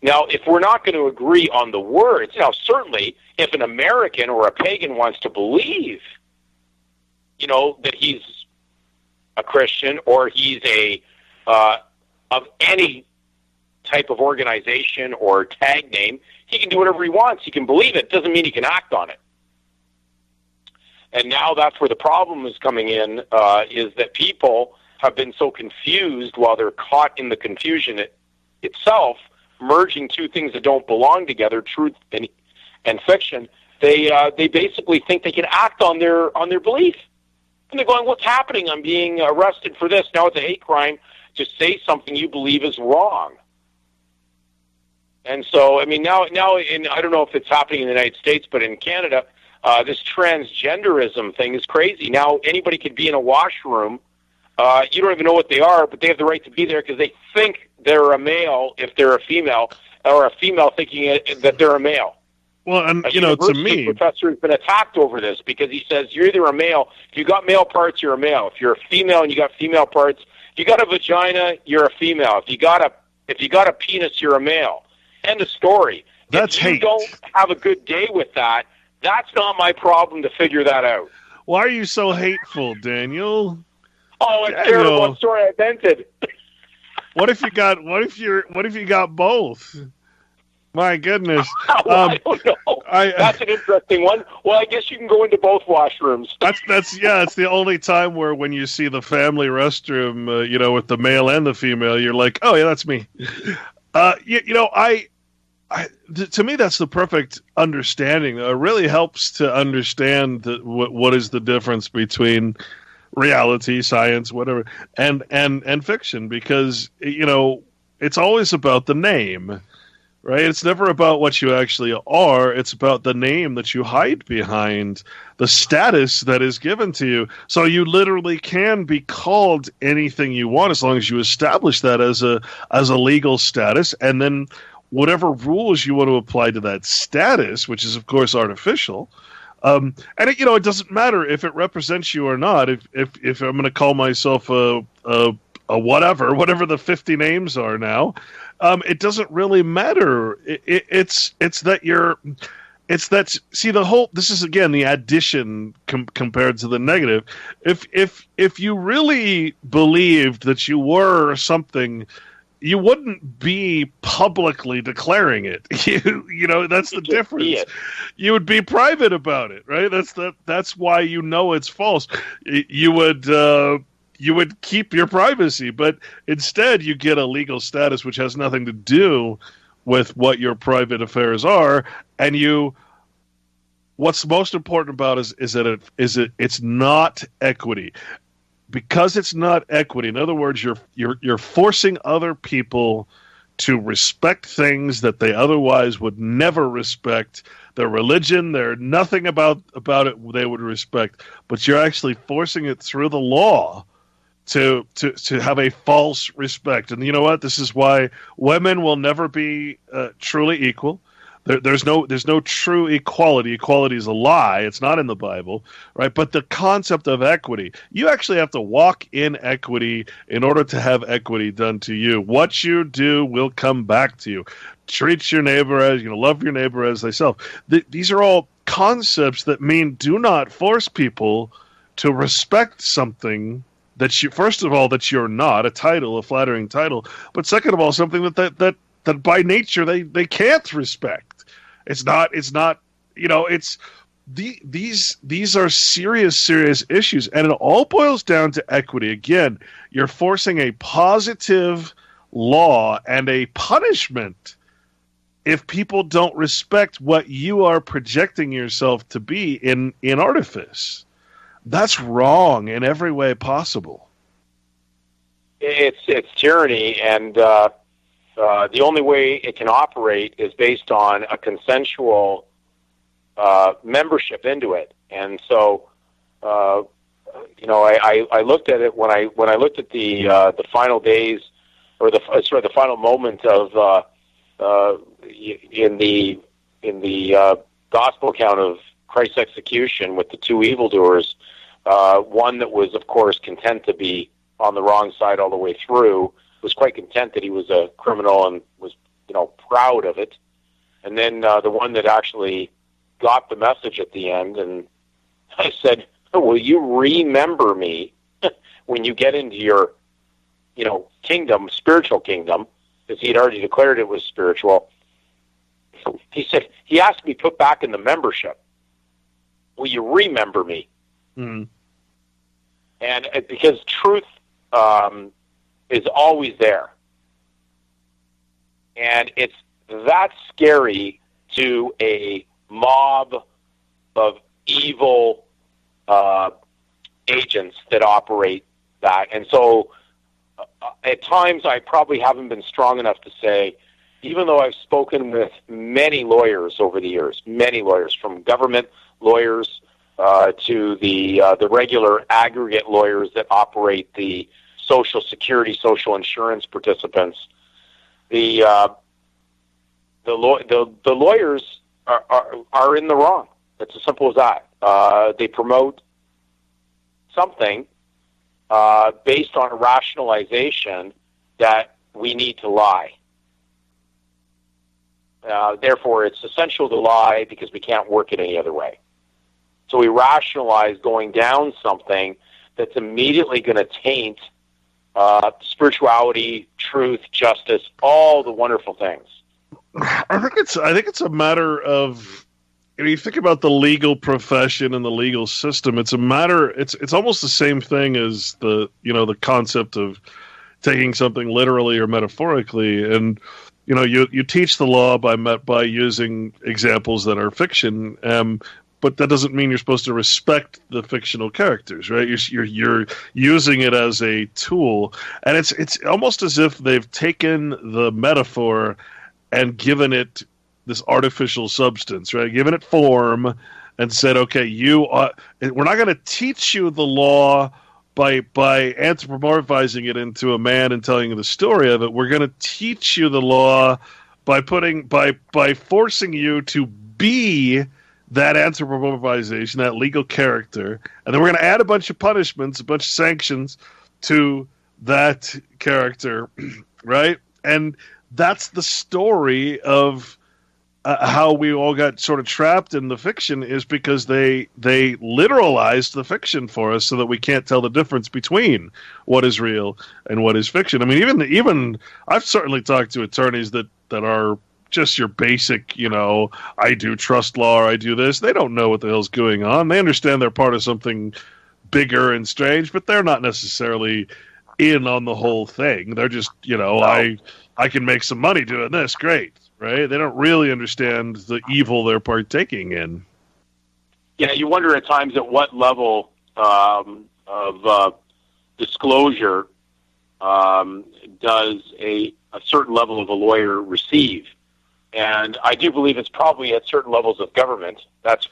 Speaker 4: Now, if we're not going to agree on the words, certainly if an American or a pagan wants to believe, that he's a Christian or he's of any type of organization or tag name, he can do whatever he wants. He can believe it. Doesn't mean he can act on it. And now that's where the problem is coming in, is that people have been so confused while they're caught in the confusion itself, merging two things that don't belong together, truth and fiction. They basically think they can act on their belief. And they're going, what's happening? I'm being arrested for this. Now it's a hate crime to say something you believe is wrong. And so, now, I don't know if it's happening in the United States, but in Canada, this transgenderism thing is crazy. Now, anybody could be in a washroom. You don't even know what they are, but they have the right to be there because they think they're a male if they're a female, or a female thinking that they're a male.
Speaker 3: Well, and,
Speaker 4: to
Speaker 3: me,
Speaker 4: a professor has been attacked over this because he says you're either a male. If you got male parts, you're a male. If you're a female and you got female parts, if you got a vagina, you're a female. If you got a penis, you're a male. End of story.
Speaker 3: That's
Speaker 4: if you
Speaker 3: hate.
Speaker 4: don't have a good day with that, that's not my problem to figure that out.
Speaker 3: Why are you so hateful, Daniel?
Speaker 4: Oh, it's terrible. I'm sorry I vented.
Speaker 3: What if you got both? My goodness.
Speaker 4: I don't know. That's an interesting one. Well, I guess you can go into both washrooms.
Speaker 3: It's the only time where when you see the family restroom, with the male and the female, you're like, oh yeah, that's me. To me, that's the perfect understanding. It really helps to understand what is the difference between reality, science, whatever, and fiction, because it's always about the name, right? It's never about what you actually are. It's about the name that you hide behind, the status that is given to you. So you literally can be called anything you want as long as you establish that as a legal status, and then whatever rules you want to apply to that status, which is of course artificial. And it doesn't matter if it represents you or not. If I'm going to call myself a whatever the 50 names are now, it doesn't really matter. It's that this is again the addition compared to the negative. If you really believed that you were something, you wouldn't be publicly declaring it. That's the difference. You would be private about it, right? That's why it's false. You would keep your privacy, but instead you get a legal status which has nothing to do with what your private affairs are, and what's most important about is that it's not equity. Because it's not equity, in other words, you're forcing other people to respect things that they otherwise would never respect. Their religion, they're nothing about it they would respect, but you're actually forcing it through the law to have a false respect. And you know what? This is why women will never be truly equal. There's no true equality. Equality is a lie. It's not in the Bible, right? But the concept of equity, you actually have to walk in equity in order to have equity done to you. What you do will come back to you. Treat your neighbor as, love your neighbor as thyself. These are all concepts that mean do not force people to respect something that first of all, that you're not, a title, a flattering title, but second of all, something that by nature they can't respect. It's not, these are serious issues, and it all boils down to equity. Again, you're forcing a positive law and a punishment if people don't respect what you are projecting yourself to be in artifice. That's wrong in every way possible.
Speaker 4: It's tyranny, and the only way it can operate is based on a consensual membership into it. And so, I looked at it when I looked at the final days, or the final moment of in the gospel account of Christ's execution with the two evildoers. One that was, of course, content to be on the wrong side all the way through, was quite content that he was a criminal and was, proud of it. And then the one that actually got the message at the end, and I said, will you remember me when you get into your, kingdom, spiritual kingdom, because he had already declared it was spiritual. He said, he asked to be put back in the membership. Will you remember me?
Speaker 3: Mm-hmm.
Speaker 4: And because truth is always there. And it's that scary to a mob of evil agents that operate that. And so at times I probably haven't been strong enough to say, even though I've spoken with many lawyers over the years, many lawyers, from government lawyers to the regular aggregate lawyers that operate the Social Security, social insurance participants, the lawyers are in the wrong. It's as simple as that. They promote something based on a rationalization that we need to lie. Therefore, it's essential to lie because we can't work it any other way. So we rationalize going down something that's immediately going to taint spirituality, truth, justice, all the wonderful things.
Speaker 3: I think it's a matter of, you think about the legal profession and the legal system. It's a matter. It's almost the same thing as the concept of taking something literally or metaphorically. And you teach the law by using examples that are fiction. But that doesn't mean you're supposed to respect the fictional characters, right? You're using it as a tool, and it's almost as if they've taken the metaphor and given it this artificial substance, right? Given it form, and said, okay, we're not going to teach you the law by anthropomorphizing it into a man and telling you the story of it. We're going to teach you the law by forcing you to be that anthropomorphization, that legal character, and then we're going to add a bunch of punishments, a bunch of sanctions to that character, right? And that's the story of how we all got sort of trapped in the fiction, is because they literalized the fiction for us so that we can't tell the difference between what is real and what is fiction. I mean, even I've certainly talked to attorneys that are just your basic, I do trust law, or I do this. They don't know what the hell's going on. They understand they're part of something bigger and strange, but they're not necessarily in on the whole thing. They're just, I can make some money doing this. Great. right? They don't really understand the evil they're partaking in.
Speaker 4: Yeah, you wonder at times at what level of disclosure does a certain level of a lawyer receive. And I do believe it's probably at certain levels of government. That's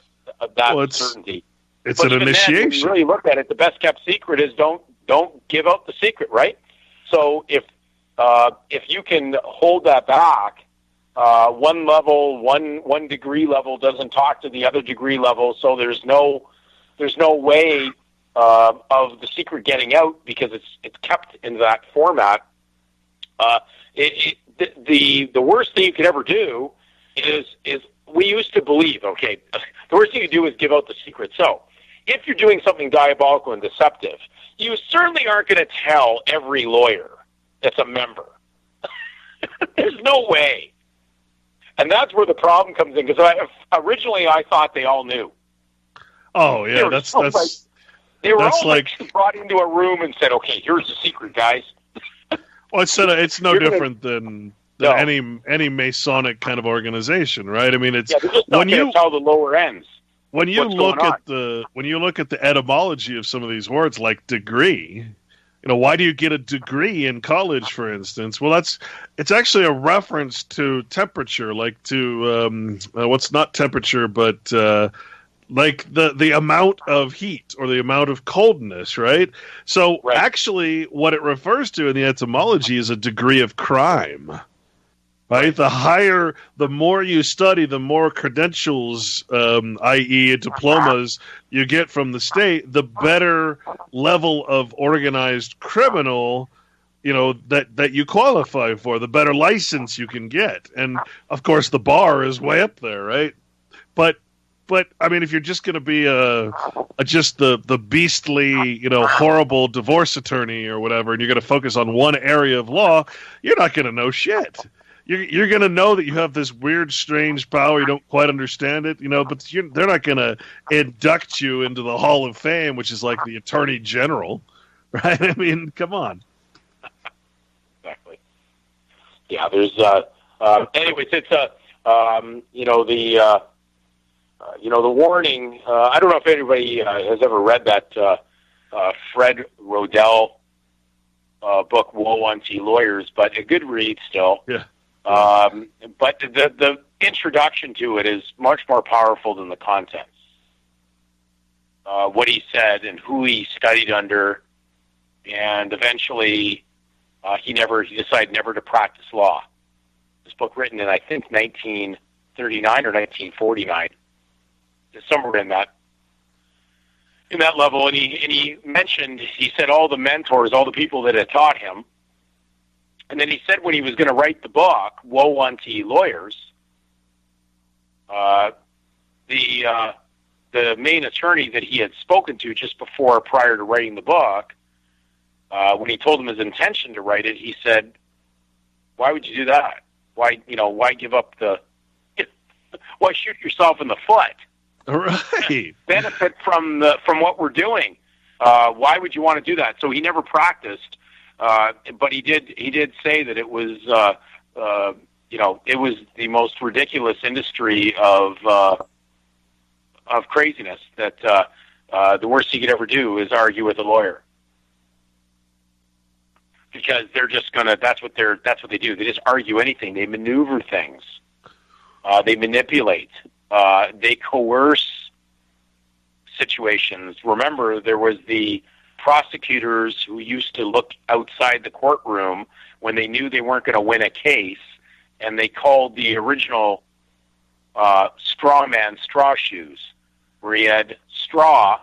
Speaker 4: certainty.
Speaker 3: It's an initiation.
Speaker 4: Then, when you really look at it, the best kept secret is don't give out the secret, right? So if you can hold that back, one level, one degree level doesn't talk to the other degree level, so there's no way of the secret getting out because it's kept in that format. The worst thing you could ever do is we used to believe, okay, the worst thing you do is give out the secret. So if you're doing something diabolical and deceptive, you certainly aren't going to tell every lawyer that's a member. There's no way. And that's where the problem comes in, because originally I thought they all knew.
Speaker 3: Oh, yeah,
Speaker 4: they were all like brought into a room and said, okay, here's the secret, guys.
Speaker 3: Well, it's no different than any Masonic kind of organization, right? I mean, it's
Speaker 4: they're just not going to tell the lower ends.
Speaker 3: When you look at the etymology of some of these words, like degree, why do you get a degree in college, for instance? Well, it's actually a reference to temperature, like to what's not temperature, but like the amount of heat or the amount of coldness, right? So actually, what it refers to in the etymology is a degree of crime. Right, the more you study, the more credentials, i.e., diplomas, you get from the state, the better level of organized criminal, that you qualify for, the better license you can get, and of course the bar is way up there, right? But I mean, if you're just going to be just the beastly, horrible divorce attorney or whatever, and you're going to focus on one area of law, you're not going to know shit. You're going to know that you have this weird, strange power. You don't quite understand it, but they're not going to induct you into the Hall of Fame, which is like the Attorney General, right? I mean, come on.
Speaker 4: Exactly. Yeah, there's, anyways, it's, the warning, I don't know if anybody has ever read that Fred Rodell book, Woe Unto Lawyers, but a good read still.
Speaker 3: Yeah.
Speaker 4: But the introduction to it is much more powerful than the contents. What he said and who he studied under, and eventually he decided never to practice law. This book written in, I think, 1939 or 1949, somewhere in that level. And he mentioned, he said all the mentors, all the people that had taught him. And then he said when he was going to write the book, Woe Unto Lawyers, the main attorney that he had spoken to just prior to writing the book, when he told him his intention to write it, he said, "Why would you do that? Why give up why shoot yourself in the foot?
Speaker 3: Right.
Speaker 4: Benefit from what we're doing. Why would you want to do that?" So he never practiced. But he did say that it was, it was the most ridiculous industry of craziness, that the worst you could ever do is argue with a lawyer, because they're just that's what they do. They just argue anything. They maneuver things. They manipulate. They coerce situations. Remember, there was the prosecutors who used to look outside the courtroom when they knew they weren't going to win a case, and they called the original straw man straw shoes, where he had straw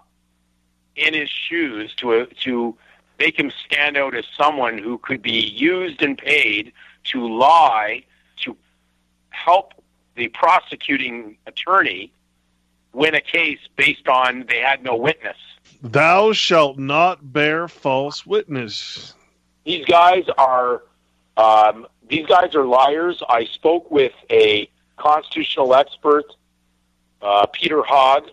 Speaker 4: in his shoes to make him stand out as someone who could be used and paid to lie, to help the prosecuting attorney win a case based on they had no witness.
Speaker 3: Thou shalt not bear false witness.
Speaker 4: These guys are liars. I spoke with a constitutional expert, Peter Hogg,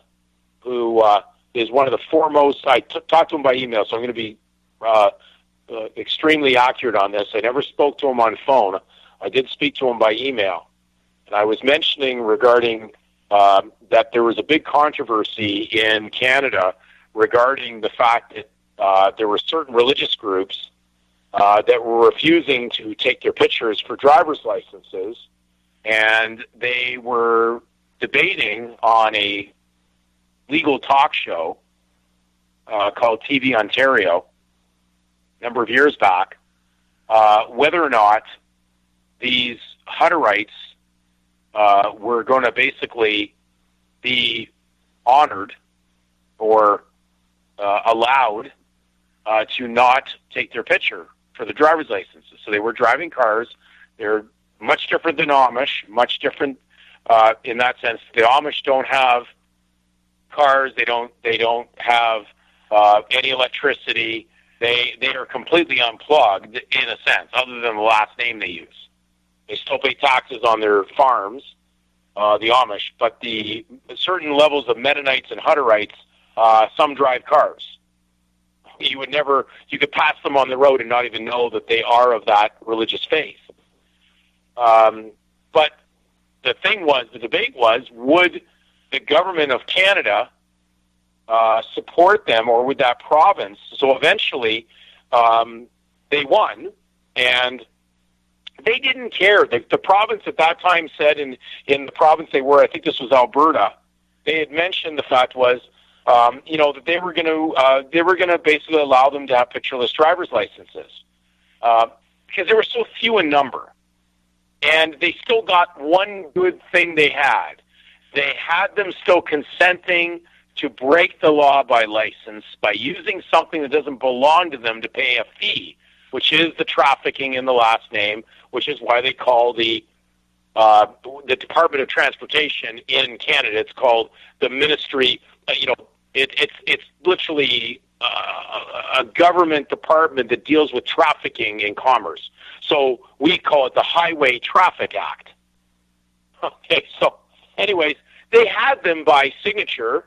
Speaker 4: who is one of the foremost. I talked to him by email, so I'm going to be extremely accurate on this. I never spoke to him on phone. I did speak to him by email. And I was mentioning regarding that there was a big controversy in Canada regarding the fact that there were certain religious groups that were refusing to take their pictures for driver's licenses, and they were debating on a legal talk show called TV Ontario a number of years back, whether or not these Hutterites were going to basically be honored or allowed to not take their picture for the driver's licenses. So they were driving cars. They're much different than Amish, much different in that sense. The Amish don't have cars. They don't have any electricity. They are completely unplugged in a sense, other than the last name they use. They still pay taxes on their farms, the Amish, but the certain levels of Mennonites and Hutterites, some drive cars. You could pass them on the road and not even know that they are of that religious faith. But the debate was, would the government of Canada support them, or would that province? So eventually, they won, and they didn't care. The province at that time said in the province they were, I think this was Alberta, they had mentioned the fact was, that they were going to basically allow them to have pictureless driver's licenses because they were so few in number, and they still got one good thing they had. They had them still consenting to break the law by license by using something that doesn't belong to them to pay a fee, which is the trafficking in the last name, which is why they call the Department of Transportation in Canada, it's called the Ministry. It's literally a government department that deals with trafficking in commerce. So we call it the Highway Traffic Act. Okay, so anyways, they had them by signature.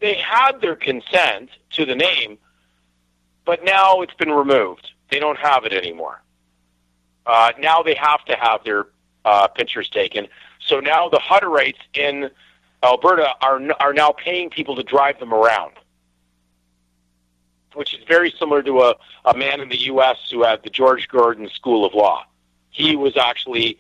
Speaker 4: They had their consent to the name, but now it's been removed. They don't have it anymore. Now they have to have their pictures taken. So now the Hutterites in Alberta are now paying people to drive them around, which is very similar to a man in the U.S. who had the George Gordon School of Law. He was actually,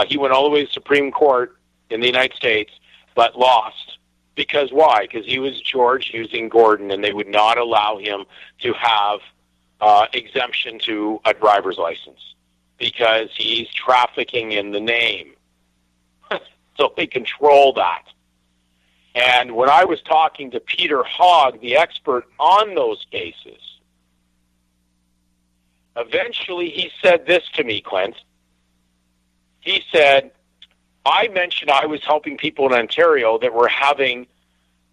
Speaker 4: he went all the way to the Supreme Court in the United States, but lost. Because why? Because he was George using Gordon, and they would not allow him to have exemption to a driver's license because he's trafficking in the name. So they control that. And when I was talking to Peter Hogg, the expert on those cases, eventually he said this to me, Clint. He said, I mentioned I was helping people in Ontario that were having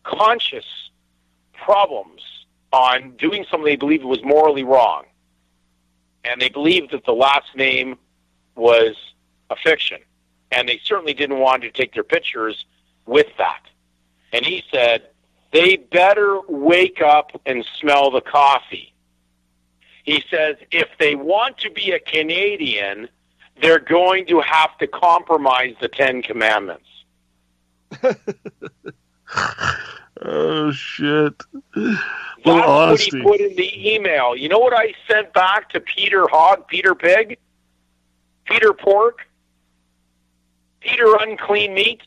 Speaker 4: conscious problems on doing something they believed was morally wrong. And they believed that the last name was a fiction. And they certainly didn't want to take their pictures with that. And he said, they better wake up and smell the coffee. He says, if they want to be a Canadian, they're going to have to compromise the 10 Commandments.
Speaker 3: Oh, shit.
Speaker 4: That's what he put in the email. You know what I sent back to Peter Hogg, Peter Pig, Peter Pork, Peter Unclean Meat,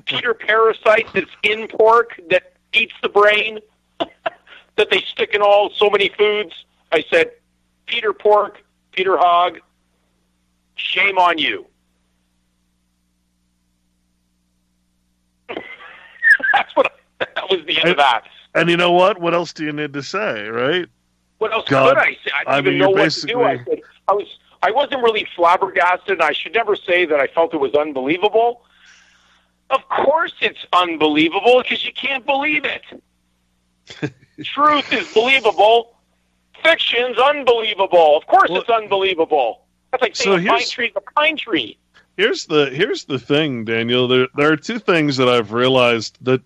Speaker 4: Peter Parasite that's in pork that eats the brain that they stick in so many foods. I said, Peter Pork, Peter Hogg, shame on you. That was the end of that.
Speaker 3: And you know what? What else do you need to say, right?
Speaker 4: What else could I say? I didn't even know what to do. I said, I wasn't really flabbergasted, and I should never say that I felt it was unbelievable. Of course it's unbelievable, because you can't believe it. Truth is believable. Fiction's unbelievable. Of course it's unbelievable. That's like saying a pine tree's a pine tree.
Speaker 3: Here's the thing, Daniel. There are two things that I've realized that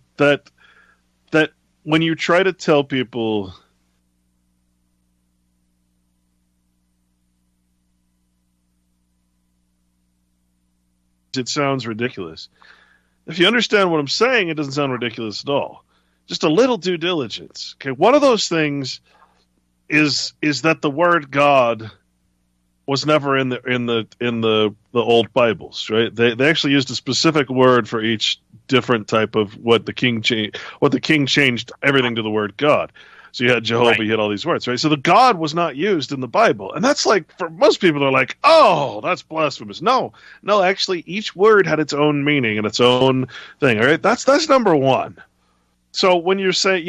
Speaker 3: when you try to tell people it sounds ridiculous. If you understand what I'm saying, it doesn't sound ridiculous at all. Just a little due diligence. Okay, one of those things is that the word God was never in the old Bibles, right? They actually used a specific word for each different type of what the king changed everything to the word God. So you had Jehovah, right. You had all these words, right? So the God was not used in the Bible. And that's like, for most people, they're like, oh, that's blasphemous. No, actually, each word had its own meaning and its own thing, all right? That's number one. So when you're saying,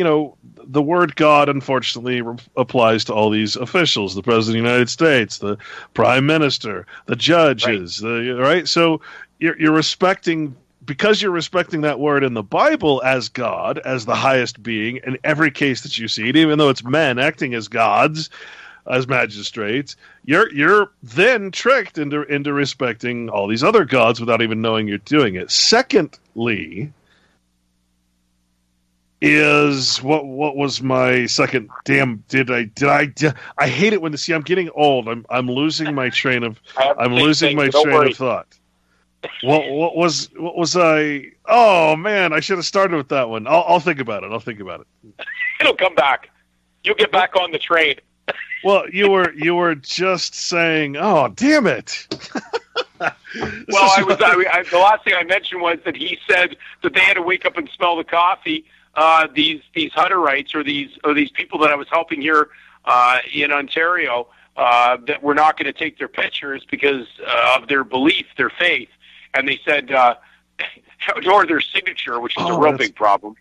Speaker 3: the word God, unfortunately, applies to all these officials, the President of the United States, the Prime Minister, the judges, right? So you're respecting... Because you're respecting that word in the Bible as God, as the highest being, in every case that you see it, even though it's men acting as gods, as magistrates, you're then tricked into respecting all these other gods without even knowing you're doing it. Secondly, is what was my second? Damn! Did I? I hate it when I'm getting old. I'm losing my train of thought. What was I? Oh man, I should have started with that one. I'll think about it.
Speaker 4: It'll come back. You'll get back on the train.
Speaker 3: Well, you were just saying, oh damn it.
Speaker 4: Well, the last thing I mentioned was that he said that they had to wake up and smell the coffee. These Hutterites or these people that I was helping here in Ontario that were not going to take their pictures because of their belief, their faith. And they said, or their signature, which is a real big problem.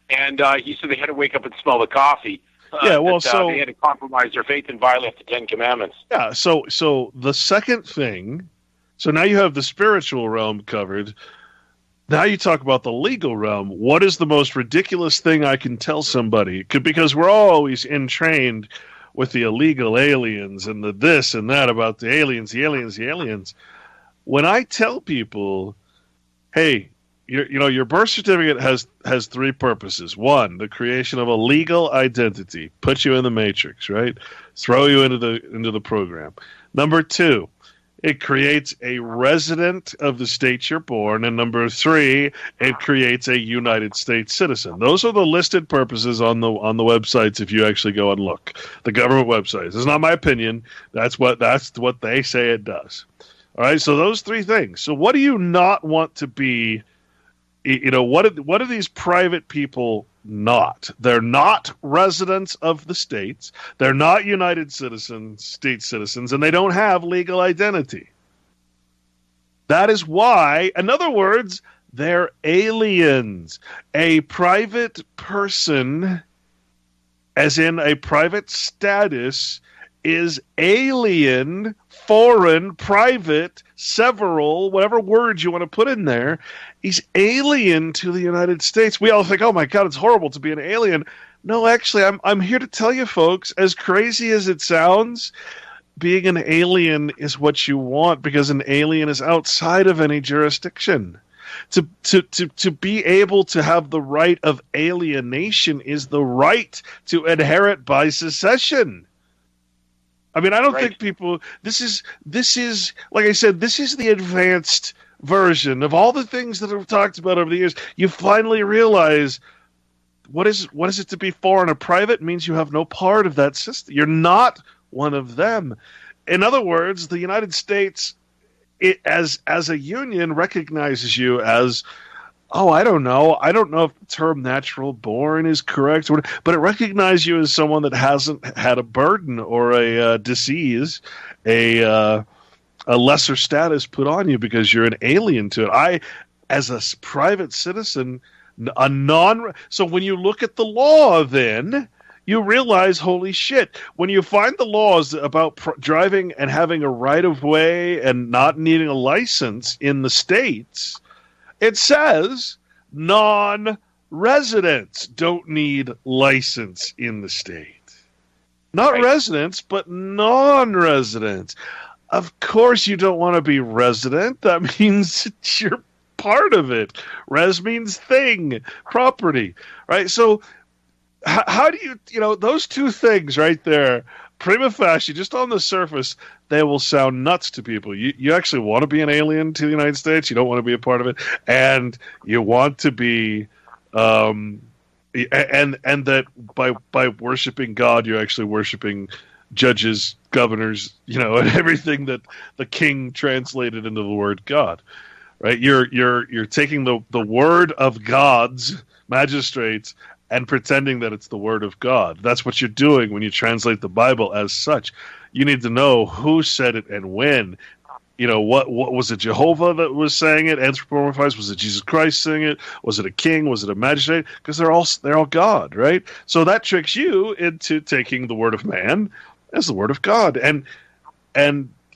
Speaker 4: And he said they had to wake up and smell the coffee. So they had to compromise their faith and violate the Ten Commandments.
Speaker 3: Yeah. So the second thing. So now you have the spiritual realm covered. Now you talk about the legal realm. What is the most ridiculous thing I can tell somebody? Because we're always entrained with the illegal aliens and the this and that about the aliens. When I tell people, hey, your birth certificate has three purposes. One, the creation of a legal identity, put you in the matrix, right? Throw you into the program. Number two, it creates a resident of the state you're born, and number three, it creates a United States citizen. Those are the listed purposes on the websites. If you actually go and look, the government websites. This is not my opinion. That's what they say it does. All right, so those three things. So what do you not want to be? What are these private people not? They're not residents of the states. They're not United States citizens, and they don't have legal identity. That is why, in other words, they're aliens. A private person, as in a private status, is alien, foreign, private, several, whatever words you want to put in there. He's alien to the United States. We all think, oh my God, it's horrible to be an alien. No, actually, I'm here to tell you folks, as crazy as it sounds, being an alien is what you want, because an alien is outside of any jurisdiction. To be able to have the right of alienation is the right to inherit by secession. I mean, I don't think people. This is like I said. This is the advanced version of all the things that I've talked about over the years. You finally realize what is it to be foreign or private means you have no part of that system. You're not one of them. In other words, the United States, as a union, recognizes you as. Oh, I don't know. I don't know if the term natural born is correct, but it recognizes you as someone that hasn't had a burden or a disease, a lesser status put on you because you're an alien to it. As a private citizen, so when you look at the law, then you realize, holy shit, when you find the laws about driving and having a right of way and not needing a license in the States, it says non-residents don't need license in the state. Not residents, but non-residents. Of course you don't want to be resident. That means you're part of it. Res means thing, property, right? So how do you those two things right there prima facie, just on the surface, they will sound nuts to people. You actually want to be an alien to the United States. You don't want to be a part of it, and you want to be, and that by worshiping God, you're actually worshiping judges, governors, and everything that the king translated into the word God. Right? You're taking the word of God's magistrates and pretending that it's the word of God. That's what you're doing when you translate the Bible as such. You need to know who said it and when. What was it? Jehovah that was saying it? Anthropomorphized? Was it Jesus Christ saying it? Was it a king? Was it a magistrate? Because they're all God, right? So that tricks you into taking the word of man as the word of God, and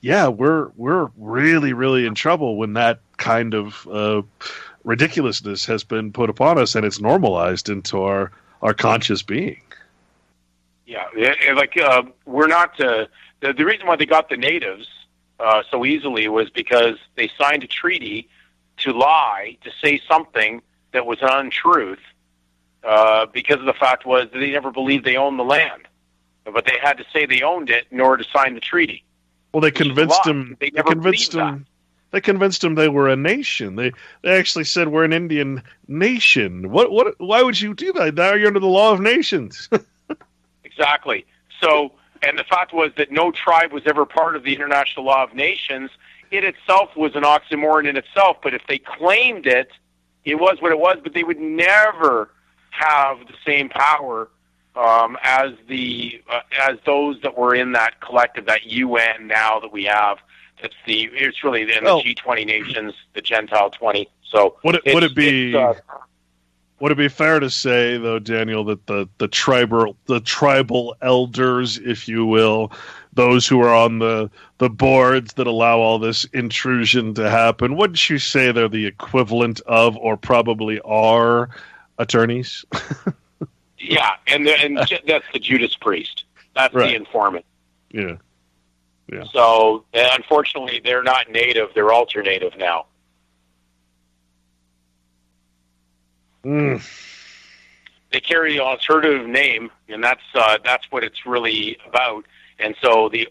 Speaker 3: yeah, we're really, really in trouble when that kind of ridiculousness has been put upon us, and it's normalized into our conscious being.
Speaker 4: Yeah, we're not. The reason why they got the natives so easily was because they signed a treaty to lie, to say something that was an untruth, because of the fact was that they never believed they owned the land, but they had to say they owned it in order to sign the treaty.
Speaker 3: Well, they convinced him. They convinced him they were a nation. They actually said we're an Indian nation. What? Why would you do that? Now you're under the law of nations.
Speaker 4: Exactly. So, and the fact was that no tribe was ever part of the international law of nations. It itself was an oxymoron in itself. But if they claimed it, it was what it was. But they would never have the same power as those that were in that collective, that UN now that we have. It's really in the G20 nations, the Gentile 20. So
Speaker 3: would it be fair to say, though, Daniel, that the tribal elders, if you will, those who are on the boards that allow all this intrusion to happen, wouldn't you say they're the equivalent of, or probably are, attorneys?
Speaker 4: Yeah, and that's the Judas priest. That's right. The informant.
Speaker 3: Yeah.
Speaker 4: So, unfortunately, they're not native; they're alternative now. They carry an alternative name, and that's what it's really about. And so, the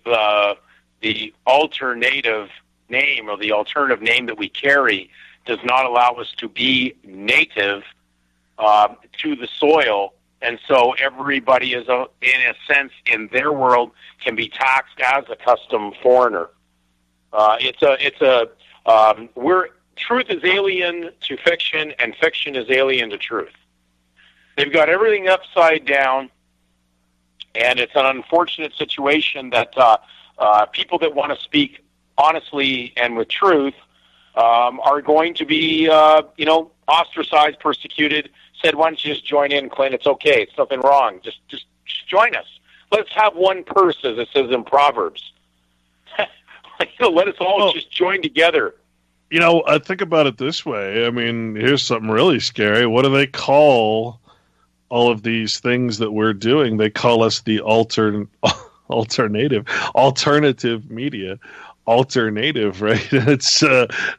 Speaker 4: alternative name, or the alternative name that we carry, does not allow us to be native to the soil. And so everybody is, in a sense, in their world, can be taxed as a custom foreigner. Truth is alien to fiction, and fiction is alien to truth. They've got everything upside down, and it's an unfortunate situation that people that want to speak honestly and with truth are going to be, ostracized, persecuted. Said, why don't you just join in, Clint? It's okay. It's nothing wrong. Just join us. Let's have one purse, as it says in Proverbs. Let us all just join together.
Speaker 3: I think about it this way. I mean, here's something really scary. What do they call all of these things that we're doing? They call us the alternative media. Alternative, right? It's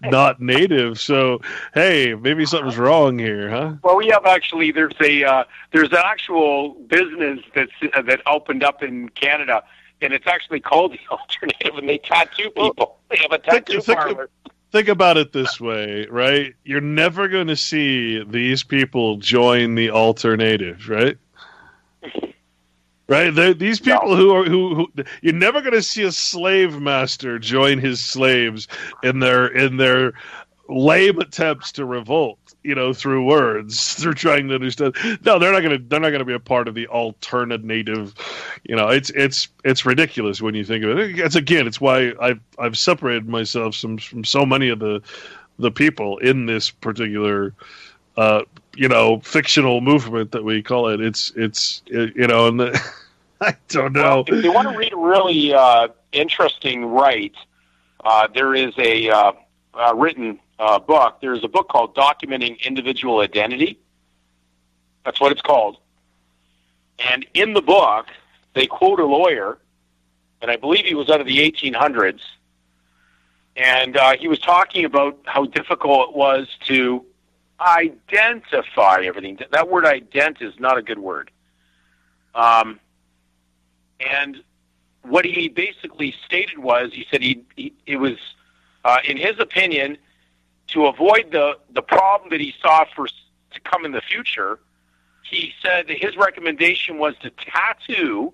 Speaker 3: not native. So, hey, maybe something's wrong here, huh?
Speaker 4: Well, we have actually. There's an actual business that opened up in Canada, and it's actually called the Alternative, and they tattoo people. They have a tattoo parlor.
Speaker 3: Think about it this way, right? You're never going to see these people join the alternative, right? Right, these people who you're never going to see a slave master join his slaves in their lame attempts to revolt, through words, through trying to understand. No, they're not going to be a part of the alternative. It's ridiculous when you think of it. It's why I've separated myself from so many of the people in this particular fictional movement that we call it. I don't know.
Speaker 4: Well, if you want to read a really interesting there is a written book. There's a book called Documenting Individual Identity. That's what it's called. And in the book, they quote a lawyer, and I believe he was out of the 1800s, and he was talking about how difficult it was to identify everything. That word ident is not a good word. And what he basically stated was, he said it was, in his opinion, to avoid the problem that he saw to come in the future. He said that his recommendation was to tattoo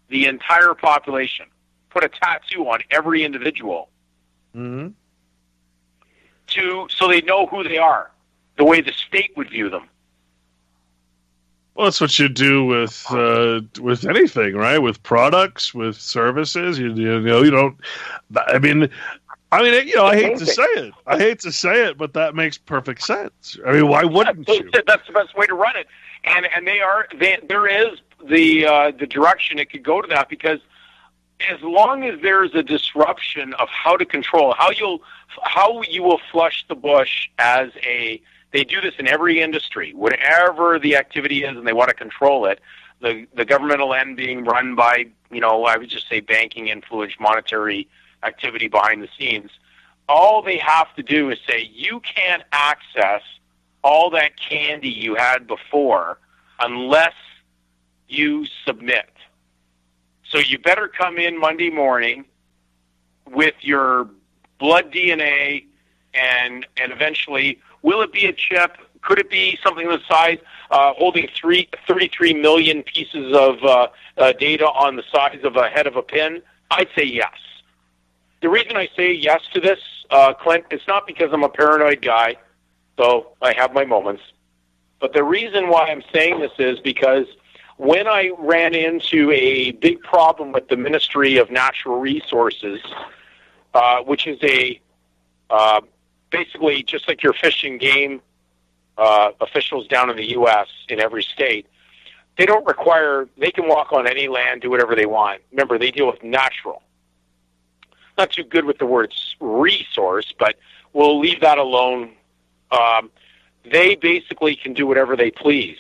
Speaker 4: the entire population, put a tattoo on every individual,
Speaker 3: Mm-hmm.
Speaker 4: so they know who they are, the way the state would view them.
Speaker 3: Well, that's what you do with anything, right? With products, with services. You know, you don't. I mean, I hate to say it, but that makes perfect sense. I mean, why wouldn't you?
Speaker 4: That's the best way to run it, and there is the direction it could go to that, because as long as there's a disruption of how to control, how you will flush the bush they do this in every industry, whatever the activity is, and they want to control it. The governmental end being run by, I would just say banking influence, monetary activity behind the scenes. All they have to do is say, you can't access all that candy you had before unless you submit. So you better come in Monday morning with your blood DNA, and eventually, will it be a chip? Could it be something the size, holding 33 million pieces of data on the size of a head of a pin? I'd say yes. The reason I say yes to this, Clint, it's not because I'm a paranoid guy, though I have my moments. But the reason why I'm saying this is because when I ran into a big problem with the Ministry of Natural Resources, which is basically just like your fish and game officials down in the U.S. in every state, they can walk on any land, do whatever they want. Remember, they deal with natural. Not too good with the word resource, but we'll leave that alone. They basically can do whatever they please.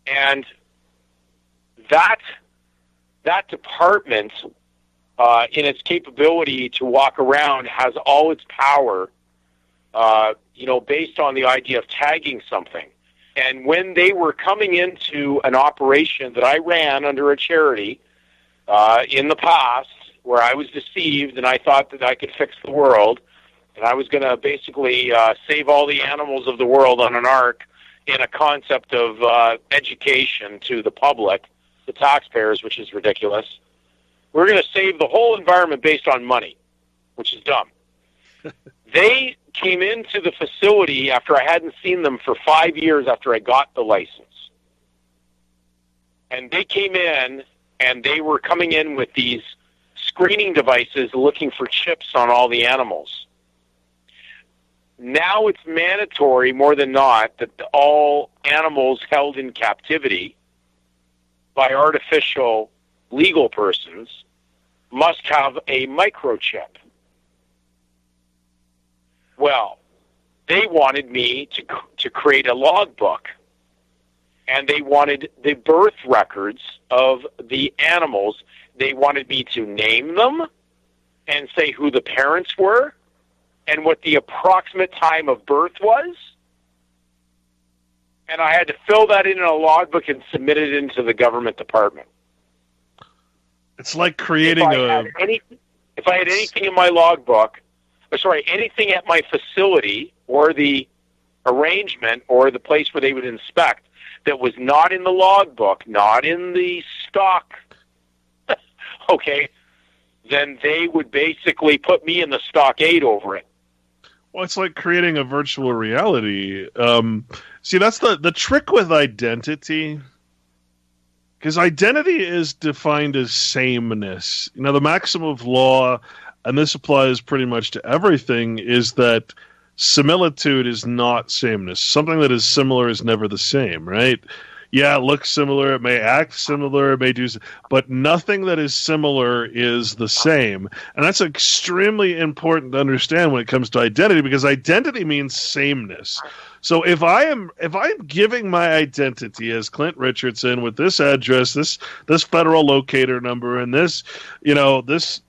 Speaker 4: And that department, in its capability to walk around, has all its power, based on the idea of tagging something. And when they were coming into an operation that I ran under a charity in the past, where I was deceived and I thought that I could fix the world, and I was going to basically save all the animals of the world on an ark in a concept of education to the public, the taxpayers, which is ridiculous. We're going to save the whole environment based on money, which is dumb. They came into the facility after I hadn't seen them for 5 years after I got the license. And they came in, and they were coming in with these screening devices looking for chips on all the animals. Now it's mandatory, more than not, that all animals held in captivity by artificial legal persons must have a microchip. Well, they wanted me to create a logbook, and they wanted the birth records of the animals. They wanted me to name them and say who the parents were and what the approximate time of birth was. And I had to fill that in a logbook and submit it into the government department.
Speaker 3: It's like creating
Speaker 4: if I had anything in my logbook, anything at my facility or the arrangement or the place where they would inspect that was not in the logbook, not in the stock, okay, then they would basically put me in the stockade over it.
Speaker 3: Well, it's like creating a virtual reality. See, that's the trick with identity. Because identity is defined as sameness. The maxim of law, and this applies pretty much to everything, is that similitude is not sameness. Something that is similar is never the same, right? Yeah, it looks similar, it may act similar, it may do, but nothing that is similar is the same. And that's extremely important to understand when it comes to identity, because identity means sameness. So if I'm giving my identity as Clint Richardson with this address, this federal locator number, and this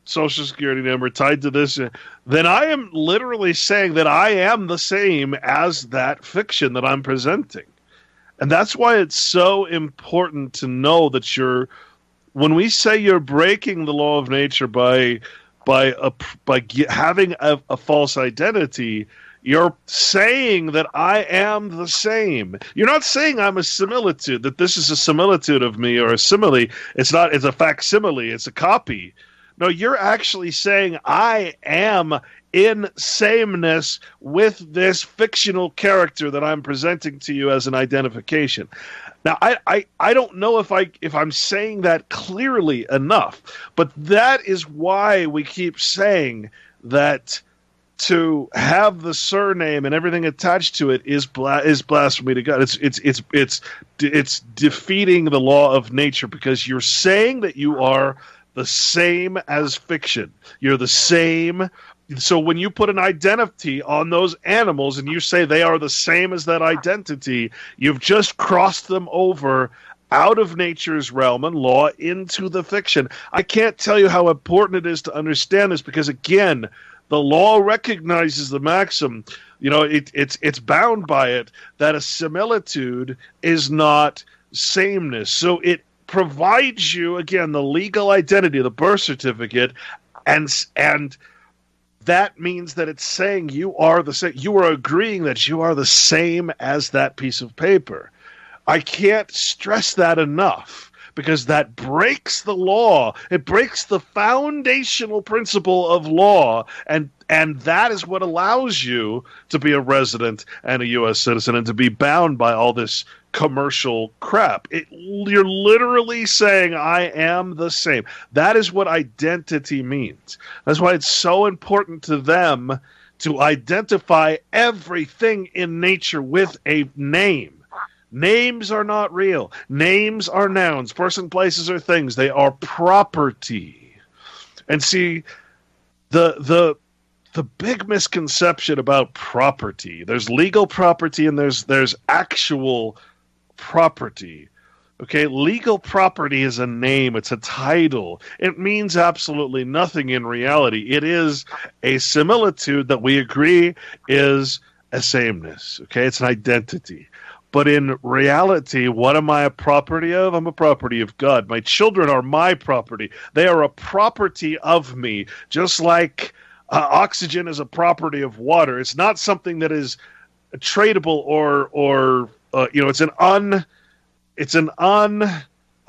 Speaker 3: social security number tied to this, then I am literally saying that I am the same as that fiction that I'm presenting. And that's why it's so important to know that you're when we say you're breaking the law of nature by having a false identity, you're saying that I am the same. You're not saying I'm a similitude, that this is a similitude of me or a simile. It's not. It's a facsimile. It's a copy. No, you're actually saying I am in sameness with this fictional character that I'm presenting to you as an identification. Now, I don't know if I'm saying that clearly enough, but that is why we keep saying that to have the surname and everything attached to it is blasphemy to God. It's defeating the law of nature, because you're saying that you are the same as fiction. You're the same. So when you put an identity on those animals and you say they are the same as that identity, you've just crossed them over out of nature's realm and law into the fiction. I can't tell you how important it is to understand this, because, again, the law recognizes the maxim, it's bound by it, that a similitude is not sameness. So it provides you, again, the legal identity, the birth certificate, and that means that it's saying you are the same. You are agreeing that you are the same as that piece of paper. I can't stress that enough, because that breaks the law. It breaks the foundational principle of law, and that is what allows you to be a resident and a U.S. citizen and to be bound by all this commercial crap. You're literally saying I am the same. That is what identity means. That's why it's so important to them to identify everything in nature with a name. Names are not real. Names are nouns. Person, places, or things. They are property. And see, the big misconception about property, there's legal property and there's actual property. Okay, legal property is a name. It's a title. It means absolutely nothing in reality. It is a similitude that we agree is a sameness. Okay, it's an identity. But in reality, what am I a property of? I'm a property of God. My children are my property. They are a property of me, just like oxygen is a property of water. It's not something that is tradable or it's an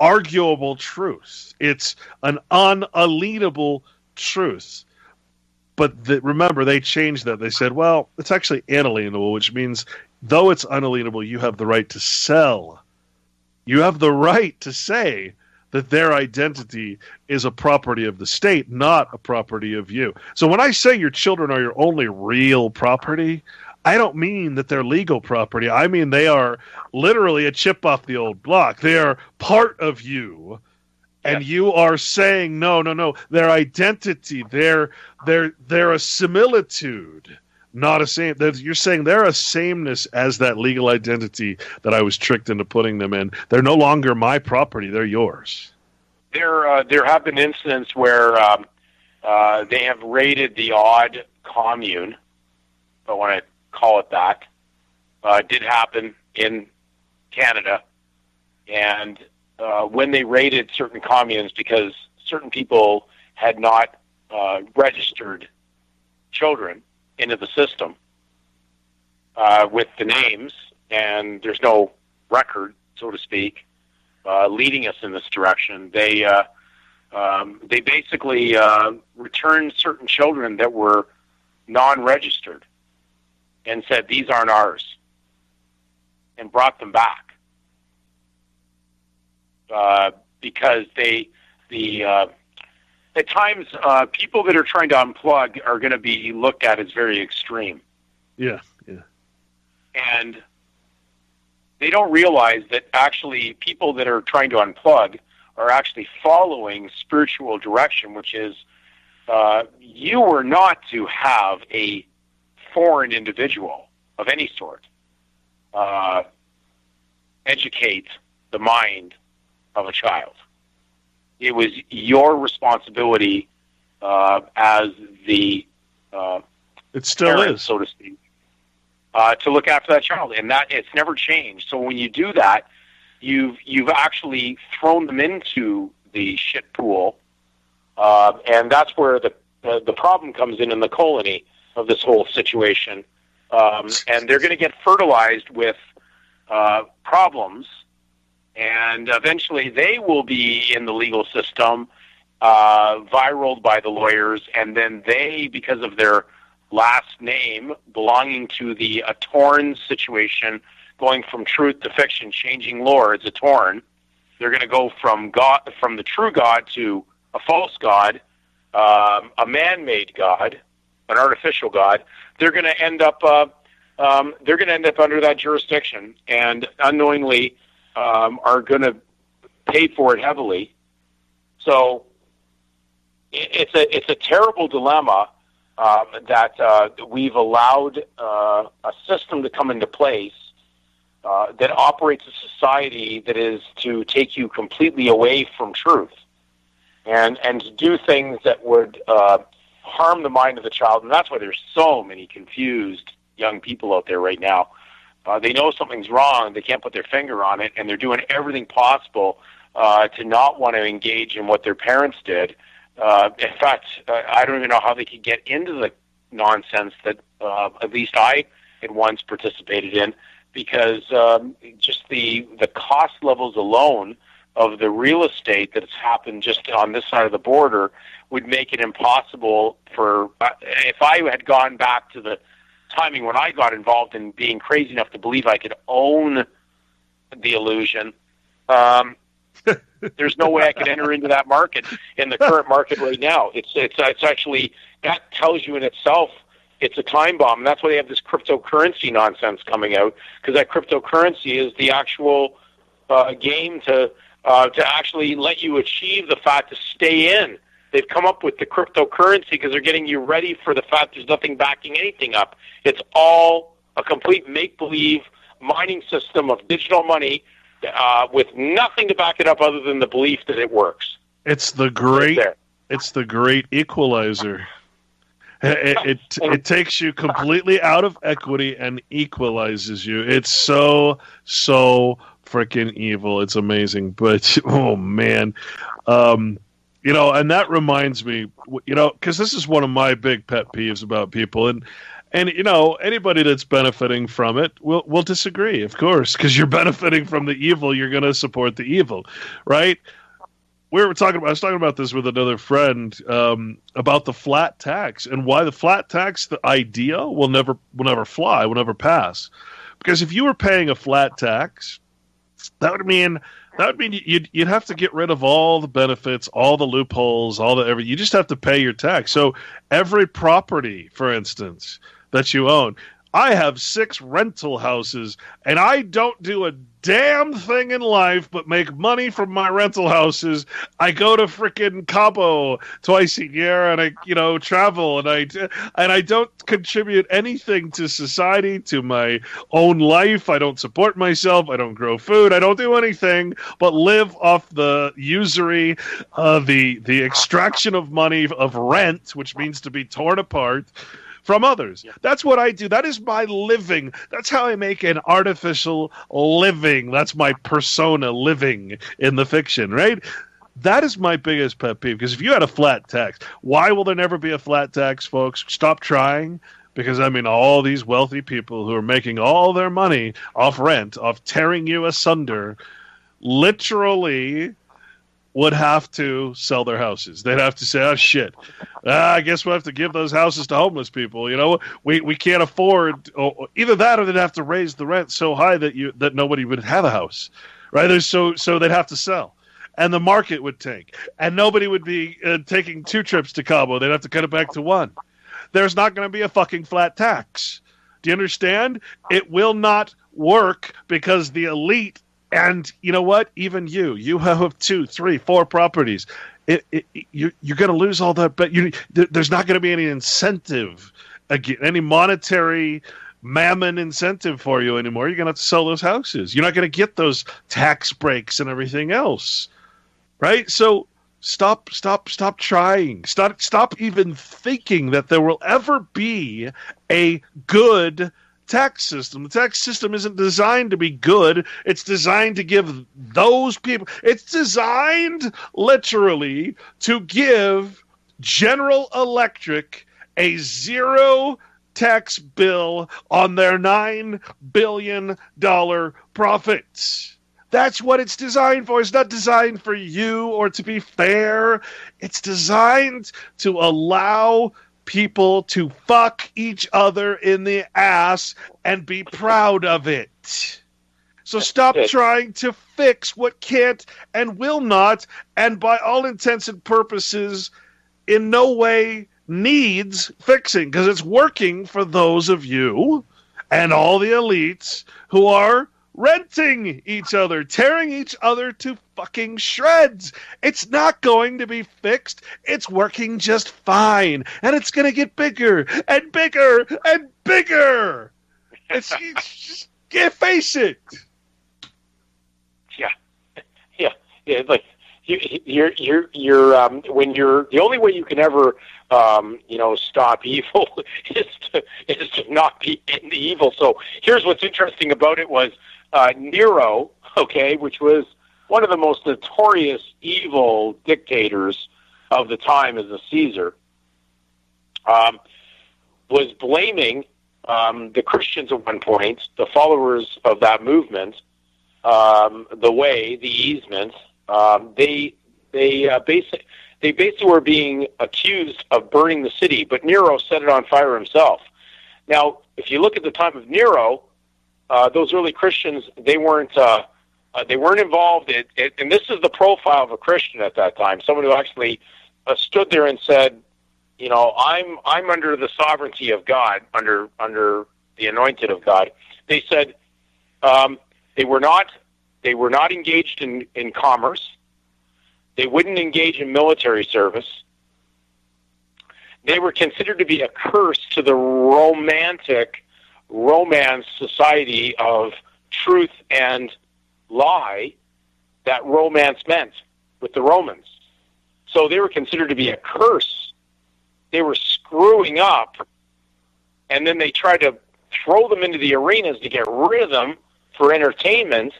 Speaker 3: unarguable truth. It's an unalienable truth. But remember, they changed that. They said, well, it's actually inalienable, which means though it's unalienable, you have the right to sell. You have the right to say that their identity is a property of the state, not a property of you. So when I say your children are your only real property, I don't mean that they're legal property. I mean they are literally a chip off the old block. They are part of you. And you are saying, no, their identity, they're a similitude, not a same. You're saying they're a sameness as that legal identity that I was tricked into putting them in. They're no longer my property; they're yours.
Speaker 4: There have been incidents where they have raided the odd commune, if I want to call it that. It did happen in Canada, and when they raided certain communes, because certain people had not registered children into the system with the names, and there's no record, so to speak, leading us in this direction. They basically returned certain children that were non-registered and said, these aren't ours, and brought them back. Because at times, people that are trying to unplug are going to be looked at as very extreme.
Speaker 3: Yeah.
Speaker 4: And they don't realize that actually people that are trying to unplug are actually following spiritual direction, which is you were not to have a foreign individual of any sort educate the mind of a child. It was your responsibility as the
Speaker 3: it still
Speaker 4: parent,
Speaker 3: is,
Speaker 4: so to speak, to look after that child, and that it's never changed. So when you do that, you've actually thrown them into the shit pool, and that's where the problem comes in the colony of this whole situation. And they're going to get fertilized with problems, and eventually they will be in the legal system, viraled by the lawyers, and then they, because of their last name belonging to the Atorn situation, going from truth to fiction, changing lords, Atorn, they're going to go from the true God to a false God, a man-made God, an artificial God. They're going to end up under that jurisdiction, and unknowingly are going to pay for it heavily. So it's a terrible dilemma that we've allowed a system to come into place that operates a society that is to take you completely away from truth, and to do things that would harm the mind of the child. And that's why there's so many confused young people out there right now. They know something's wrong, they can't put their finger on it, and they're doing everything possible to not want to engage in what their parents did. In fact, I don't even know how they could get into the nonsense that at least I had once participated in, because just the cost levels alone of the real estate that's happened just on this side of the border would make it impossible for, if I had gone back to the timing when I got involved in being crazy enough to believe I could own the illusion, there's no way I could enter into that market in the current market right now. It's actually, that tells you in itself it's a time bomb, and that's why they have this cryptocurrency nonsense coming out, because that cryptocurrency is the actual game to actually let you achieve the fact to stay in. They've come up with the cryptocurrency because they're getting you ready for the fact there's nothing backing anything up. It's all a complete make-believe mining system of digital money with nothing to back it up other than the belief that it works.
Speaker 3: It's the great equalizer. It takes you completely out of equity and equalizes you. It's so freaking evil. It's amazing. But oh man, and that reminds me, because this is one of my big pet peeves about people, and anybody that's benefiting from it will disagree, of course, because you're benefiting from the evil. You're going to support the evil, right? I was talking about this with another friend about the flat tax and why the flat tax, the idea, will never fly, will never pass. Because if you were paying a flat tax, that would mean you'd have to get rid of all the benefits, all the loopholes, you just have to pay your tax. So every property, for instance, that you own. I have 6 rental houses, and I don't do a damn thing in life but make money from my rental houses. I go to frickin' Cabo twice a year, and I travel, and I don't contribute anything to society, to my own life. I don't support myself. I don't grow food. I don't do anything but live off the usury, the extraction of money of rent, which means to be torn apart from others. Yeah. That's what I do. That is my living. That's how I make an artificial living. That's my persona living in the fiction, right? That is my biggest pet peeve, because if you had a flat tax, why will there never be a flat tax, folks? Stop trying, because, all these wealthy people who are making all their money off rent, off tearing you asunder, literally would have to sell their houses. They'd have to say, oh, shit, I guess we'll have to give those houses to homeless people. We can't afford, or either that or they'd have to raise the rent so high that nobody would have a house, right? So they'd have to sell. And the market would tank. And nobody would be taking 2 trips to Cabo. They'd have to cut it back to 1. There's not going to be a fucking flat tax. Do you understand? It will not work because the elite, and you know what? Even you have 2, 3, 4 properties. You're going to lose all that, but there's not going to be any incentive, any monetary mammon incentive for you anymore. You're going to have to sell those houses. You're not going to get those tax breaks and everything else, right? So stop trying. Stop even thinking that there will ever be a good tax system. The tax system isn't designed to be good. It's designed to give those people, it's designed literally to give General Electric a zero tax bill on their $9 billion profits. That's what it's designed for. It's not designed for you or to be fair. It's designed to allow people to fuck each other in the ass and be proud of it. So stop trying to fix what can't and will not, and by all intents and purposes, in no way needs fixing, because it's working for those of you and all the elites who are renting each other, tearing each other to fucking shreds. It's not going to be fixed. It's working just fine. And it's going to get bigger and bigger and bigger. It's just, can't face it.
Speaker 4: Yeah. Like you're when you're the only way you can ever stop evil is to not be in the evil. So here's what's interesting about it was Nero, which was one of the most notorious evil dictators of the time as a Caesar, was blaming the Christians at one point, the followers of that movement, the easement. They basically were being accused of burning the city, but Nero set it on fire himself. Now, if you look at the time of Nero, those early Christians, they weren't involved in it. And this is the profile of a Christian at that time, someone who actually stood there and said, I'm under the sovereignty of God, under the anointed of God. They said they were not engaged in commerce. They wouldn't engage in military service. They were considered to be a curse to the romance society of truth and lie that romance meant with the Romans. So they were considered to be a curse. They were screwing up, and then they tried to throw them into the arenas to get rid of them for entertainment,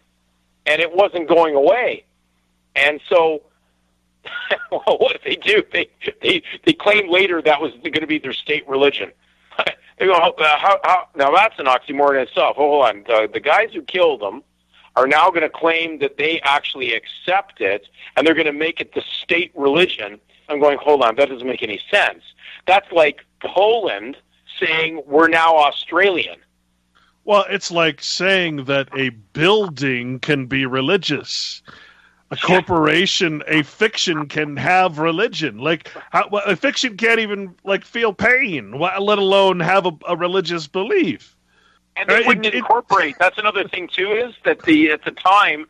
Speaker 4: and it wasn't going away. And so what did they do? They claimed later that was going to be their state religion. They go, now that's an oxymoron in itself. Hold on. The guys who killed them are now going to claim that they actually accept it, and they're going to make it the state religion. I'm going, hold on, that doesn't make any sense. That's like Poland saying we're now Australian.
Speaker 3: Well, it's like saying that a building can be religious. A corporation, a fiction can have religion. A fiction can't even feel pain, let alone have a religious belief.
Speaker 4: And they wouldn't incorporate. That's another thing too, is that at the time,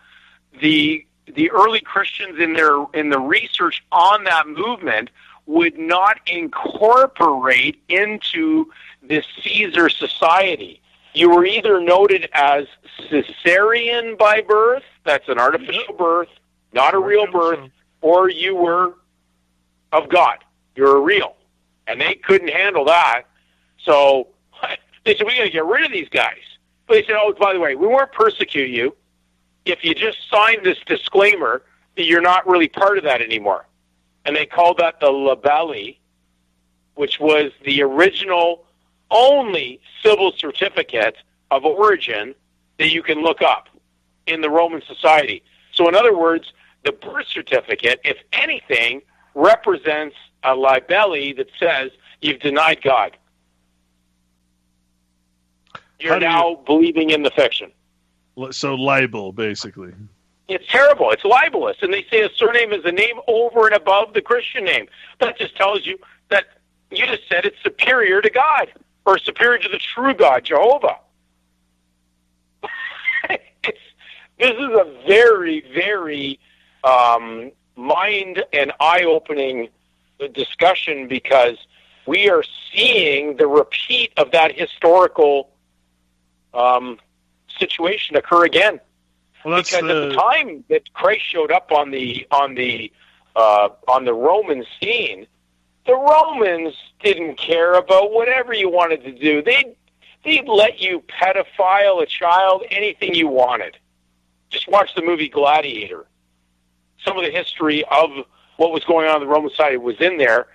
Speaker 4: the early Christians in the research on that movement would not incorporate into the Caesar society. You were either noted as Caesarian by birth, that's an artificial birth, not a real birth, or you were of God. You're real. And they couldn't handle that. So they said, we got to get rid of these guys. But they said, oh, by the way, we won't persecute you if you just sign this disclaimer that you're not really part of that anymore. And they called that the libelli, which was the original only civil certificate of origin that you can look up in the Roman society. So in other words, the birth certificate, if anything, represents a libelli that says you've denied God. You're now believing in the fiction.
Speaker 3: So libel, basically.
Speaker 4: It's terrible. It's libelous. And they say a surname is a name over and above the Christian name. That just tells you that you just said it's superior to God, or superior to the true God, Jehovah. This is a very, very mind and eye-opening discussion, because we are seeing the repeat of that historical situation occur again.
Speaker 3: Well,
Speaker 4: because at the time that Christ showed up on the Roman scene, the Romans didn't care about whatever you wanted to do. They'd let you pedophile a child, anything you wanted. Just watch the movie Gladiator. Some of the history of what was going on in the Roman society was in there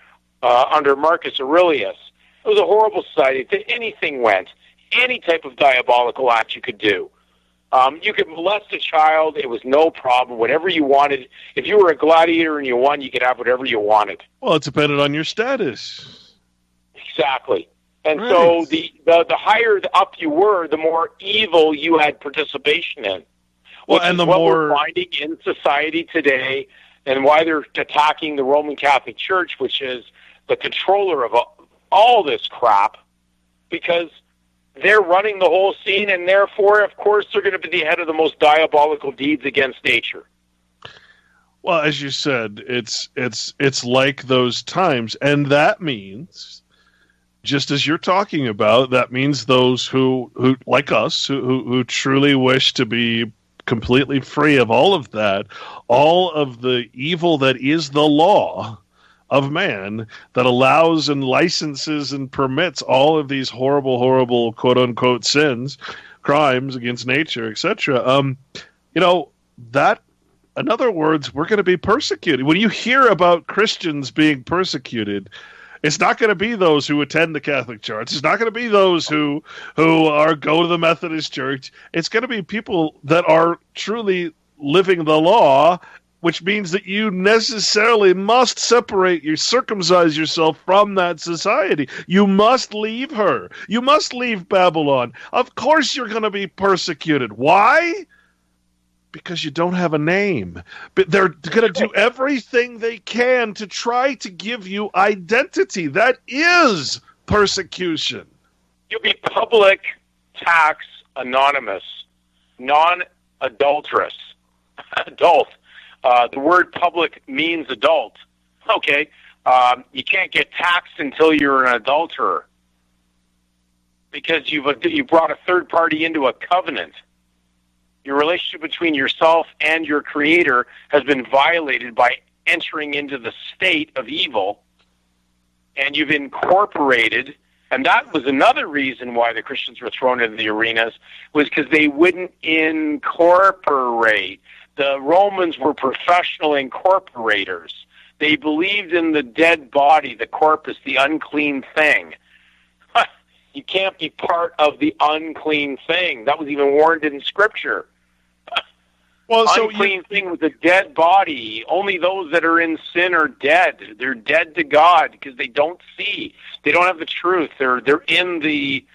Speaker 4: under Marcus Aurelius. It was a horrible society. Anything went. Any type of diabolical act you could do. You could molest a child. It was no problem. Whatever you wanted. If you were a gladiator and you won, you could have whatever you wanted.
Speaker 3: Well, it depended on your status.
Speaker 4: Exactly. And
Speaker 3: Right.
Speaker 4: so the higher up you were, the more evil you had participation in.
Speaker 3: Well,
Speaker 4: Which
Speaker 3: and
Speaker 4: is
Speaker 3: the
Speaker 4: what
Speaker 3: more
Speaker 4: we're finding in society today, and why they're attacking the Roman Catholic Church, which is the controller of all this crap, because they're running the whole scene, and therefore, of course, they're going to be the head of the most diabolical deeds against nature.
Speaker 3: Well, as you said, it's like those times, and that means, just as you're talking about, that means those who like us, who truly wish to be completely free of all of that, all of the evil that is the law of man that allows and licenses and permits all of these horrible, quote unquote sins, crimes against nature, etc. That. In other words, we're going to be persecuted. When you hear about Christians being persecuted, it's not going to be those who attend the Catholic Church. It's not going to be those who go to the Methodist Church. It's going to be people that are truly living the law, which means that you necessarily must circumcise yourself from that society. You must leave her. You must leave Babylon. Of course you're going to be persecuted. Why? Because you don't have a name. But they're going to do everything they can to try to give you identity. That is persecution.
Speaker 4: You'll be public tax anonymous, non-adulterous. Adult. The word public means adult. Okay. You can't get taxed until you're an adulterer because you brought a third party into a covenant. Your relationship between yourself and your creator has been violated by entering into the state of evil, and you've incorporated, and that was another reason why the Christians were thrown into the arenas, was because they wouldn't incorporate. The Romans were professional incorporators. They believed in the dead body, the corpus, the unclean thing. You can't be part of the unclean thing. That was even warned in Scripture.
Speaker 3: Well,
Speaker 4: unclean thing with a dead body. Only those that are in sin are dead. They're dead to God because they don't see. They don't have the truth. They're in the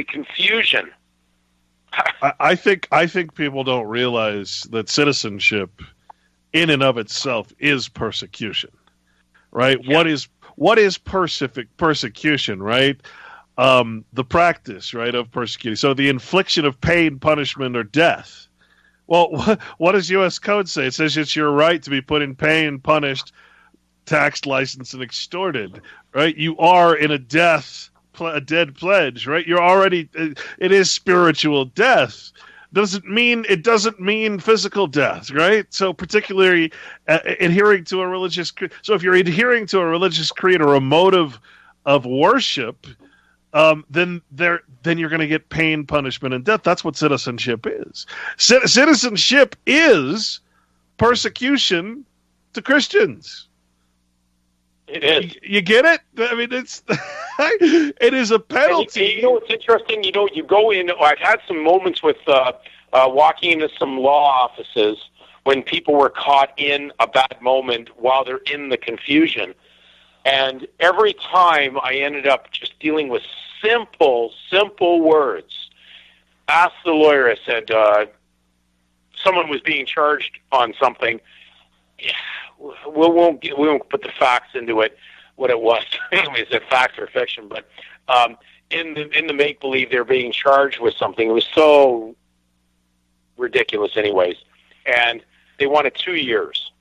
Speaker 4: confusion.
Speaker 3: I think people don't realize that citizenship, in and of itself, is persecution, right? Yeah. What is persecution, right? The practice, right, of persecuting. So the infliction of pain, punishment, or death. Well, what does U.S. Code say? It says it's your right to be put in pain, punished, taxed, licensed, and extorted, right? You are in a dead pledge, right? You're already, it is spiritual death. It doesn't mean physical death, right? So particularly adhering to a religious, so if you're adhering to a religious creed or a motive of worship, then you're going to get pain, punishment, and death. That's what citizenship is. Citizenship is persecution to Christians.
Speaker 4: It is.
Speaker 3: You get it? I mean, it is a penalty.
Speaker 4: You know what's interesting? You go in. I've had some moments with walking into some law offices when people were caught in a bad moment while they're in the confusion. And every time I ended up just dealing with simple words. Asked the lawyer, I said, someone was being charged on something. We won't put the facts into it, what it was. Anyways, a fact or fiction. But in the make-believe, they're being charged with something. It was so ridiculous anyways. And they wanted 2 years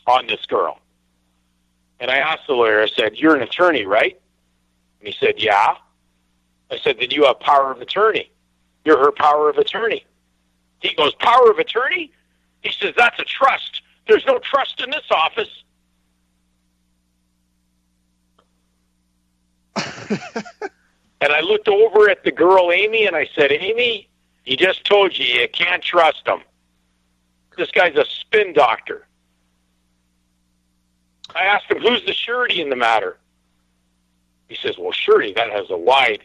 Speaker 4: on this girl. And I asked the lawyer, I said, you're an attorney, right? And he said, yeah. I said, then you have power of attorney. You're her power of attorney. He goes, power of attorney? He says, that's a trust. There's no trust in this office. And I looked over at the girl, Amy, and I said, Amy, he just told you can't trust him. This guy's a spin doctor. I asked him, who's the surety in the matter? He says, well, surety, that has a wide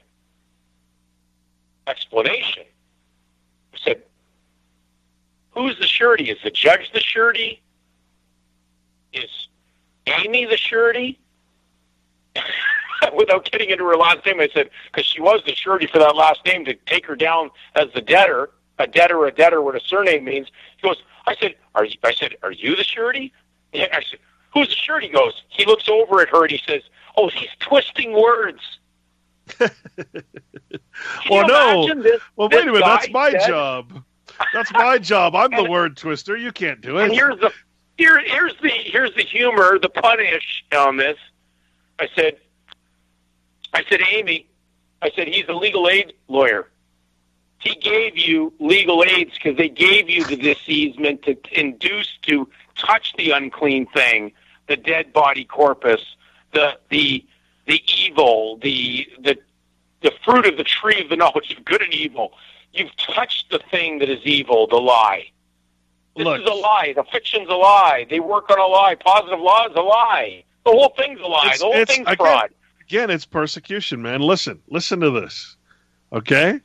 Speaker 4: explanation. I said, who's the surety? Is the judge the surety? Is Amy the surety? Without getting into her last name, I said, because she was the surety for that last name to take her down as the debtor, a debtor, what a surname means. He goes, I said, are you the surety? Yeah, I said, who's the surety? He goes, he looks over at her and he says, oh, he's twisting words.
Speaker 3: Well, no. Well, wait a minute. That's my
Speaker 4: said,
Speaker 3: job. That's my job. I'm the word twister. You can't do it.
Speaker 4: And here's the humor, the punish on this. I said, Amy, I said, he's a legal aid lawyer. He gave you legal aids because they gave you the diseasement to induce to touch the unclean thing, the dead body corpus, the evil, the fruit of the tree of the knowledge of good and evil. You've touched the thing that is evil, the lie. This is a lie. The fiction's a lie. They work on a lie. Positive law is a lie. The whole thing's a lie. The whole thing's fraud.
Speaker 3: Again, it's persecution, man. Listen to this, okay?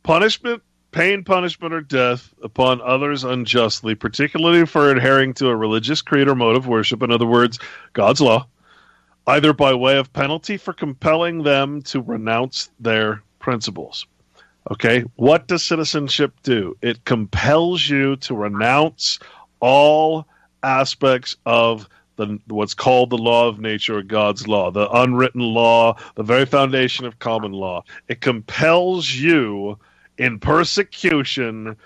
Speaker 3: Punishment, pain, punishment, or death upon others unjustly, particularly for adhering to a religious creed or mode of worship, in other words, God's law, either by way of penalty for compelling them to renounce their principles. Okay, what does citizenship do? It compels you to renounce all aspects of what's called the law of nature, or God's law, the unwritten law, the very foundation of common law. It compels you in persecution,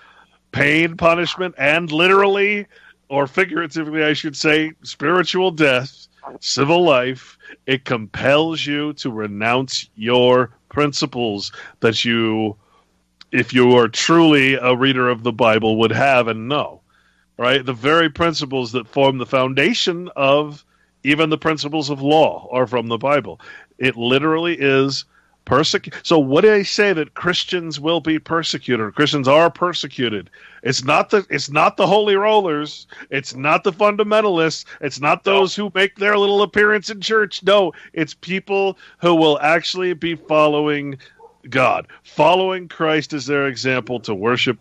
Speaker 3: pain, punishment, and literally, or figuratively, I should say, spiritual death, civil life. It compels you to renounce your principles that you, if you are truly a reader of the Bible, would have and know. Right? The very principles that form the foundation of even the principles of law are from the Bible. It literally is persecuted. So what do they say that Christians will be persecuted? Christians are persecuted. It's not the holy rollers. It's not the fundamentalists. It's not those who make their little appearance in church. No, it's people who will actually be following God, following Christ as their example to worship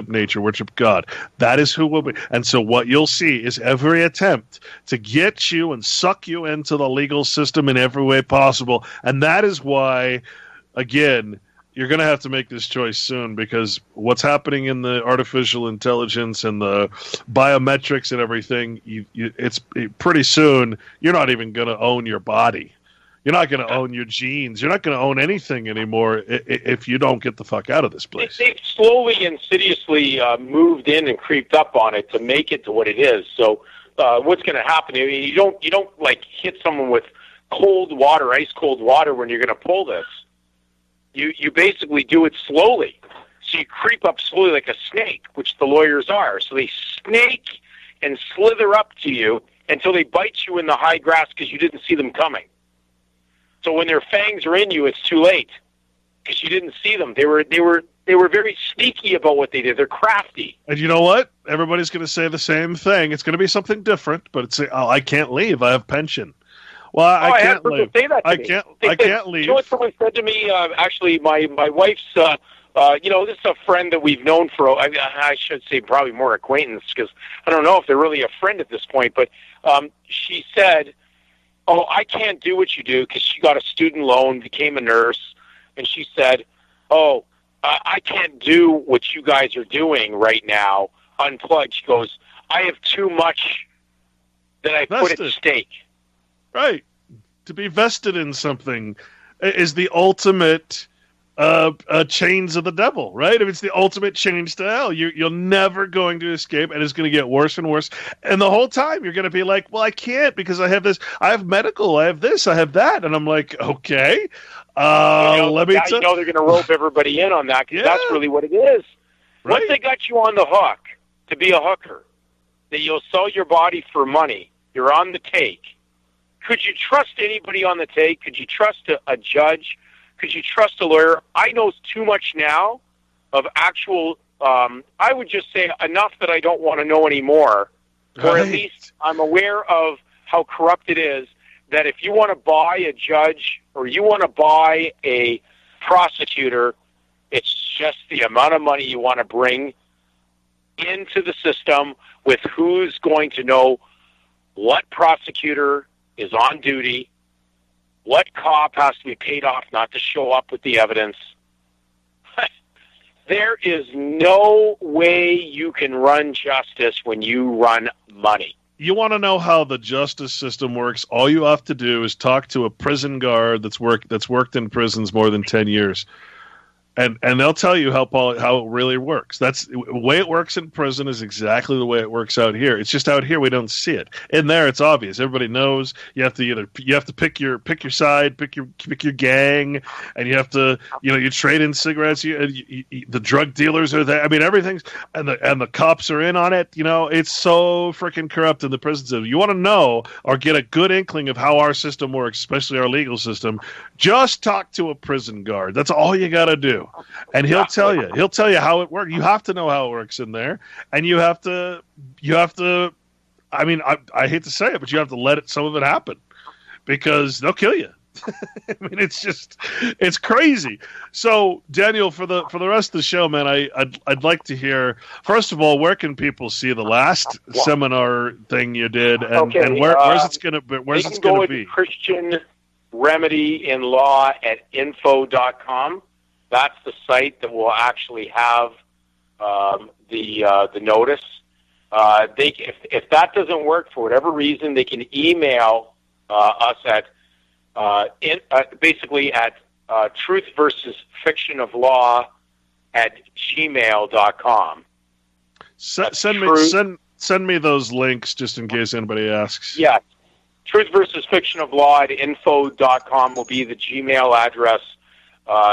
Speaker 3: nature, worship God. That is who will be. And so what you'll see is every attempt to get you and suck you into the legal system in every way possible. And that is why, again, you're going to have to make this choice soon, because what's happening in the artificial intelligence and the biometrics and everything, it's pretty soon you're not even going to own your body. You're not going to own your genes. You're not going to own anything anymore if you don't get the fuck out of this place.
Speaker 4: They've slowly, insidiously moved in and creeped up on it to make it to what it is. So what's going to happen? I mean, you don't like hit someone with cold water, ice cold water when you're going to pull this. You basically do it slowly. So you creep up slowly like a snake, which the lawyers are. So they snake and slither up to you until they bite you in the high grass because you didn't see them coming. So when their fangs are in you, it's too late because you didn't see them. They were very sneaky about what they did. They're crafty.
Speaker 3: And you know what? Everybody's going to say the same thing. It's going to be something different, but it's I can't leave. I have pension. Well, I can't leave. I can't leave.
Speaker 4: You know what someone said to me? Actually, my wife's. This is a friend that we've known for. I should say probably more acquaintance, because I don't know if they're really a friend at this point. But she said, oh, I can't do what you do, because she got a student loan, became a nurse, and she said, oh, I can't do what you guys are doing right now, unplugged. She goes, I have too much that I put at stake.
Speaker 3: Right. To be vested in something is the ultimate chains of the devil, right? If it's the ultimate chains to hell, you're never going to escape, and it's going to get worse and worse. And the whole time you're going to be like, well, I can't because I have this, I have medical, I have this, I have that. And I'm like, okay, let me tell you.
Speaker 4: They're going to rope everybody in on that, because that's really what it is.
Speaker 3: Right.
Speaker 4: Once they got you on the hook to be a hooker, that you'll sell your body for money, you're on the take. Could you trust anybody on the take? Could you trust a judge? could you trust a lawyer? I know too much now of actual, I would just say enough that I don't want to know anymore, or at least I'm aware of how corrupt it is, that if you want to buy a judge or you want to buy a prosecutor, it's just the amount of money you want to bring into the system with who's going to know what prosecutor is on duty, what cop has to be paid off not to show up with the evidence. There is no way you can run justice when you run money.
Speaker 3: You want to know how the justice system works? All you have to do is talk to a prison guard that's worked in prisons more than 10 years. And they'll tell you how it really works. That's the way it works in prison is exactly the way it works out here. It's just out here we don't see it. In there it's obvious. Everybody knows. You have to pick your side, pick your gang, and you have to you trade in cigarettes. The drug dealers are there. I mean everything's and the cops are in on it. It's so freaking corrupt in the prison system. You want to know or get a good inkling of how our system works, especially our legal system. Just talk to a prison guard. That's all you got to do. And he'll tell you. He'll tell you how it works. You have to know how it works in there, and you have to. I mean, I hate to say it, but you have to let some of it happen, because they'll kill you. I mean, it's crazy. So, Daniel, for the rest of the show, man, I'd like to hear. First of all, where can people see the last seminar thing you did, and where's it going to be?
Speaker 4: Christian Remedy in Law at info.com. That's the site that will actually have the notice. If that doesn't work for whatever reason, they can email us at basically at truth versus fiction of law at gmail.com.
Speaker 3: Send me those links just in case anybody asks.
Speaker 4: Yeah. Truth versus fiction of law at info.com will be the Gmail address.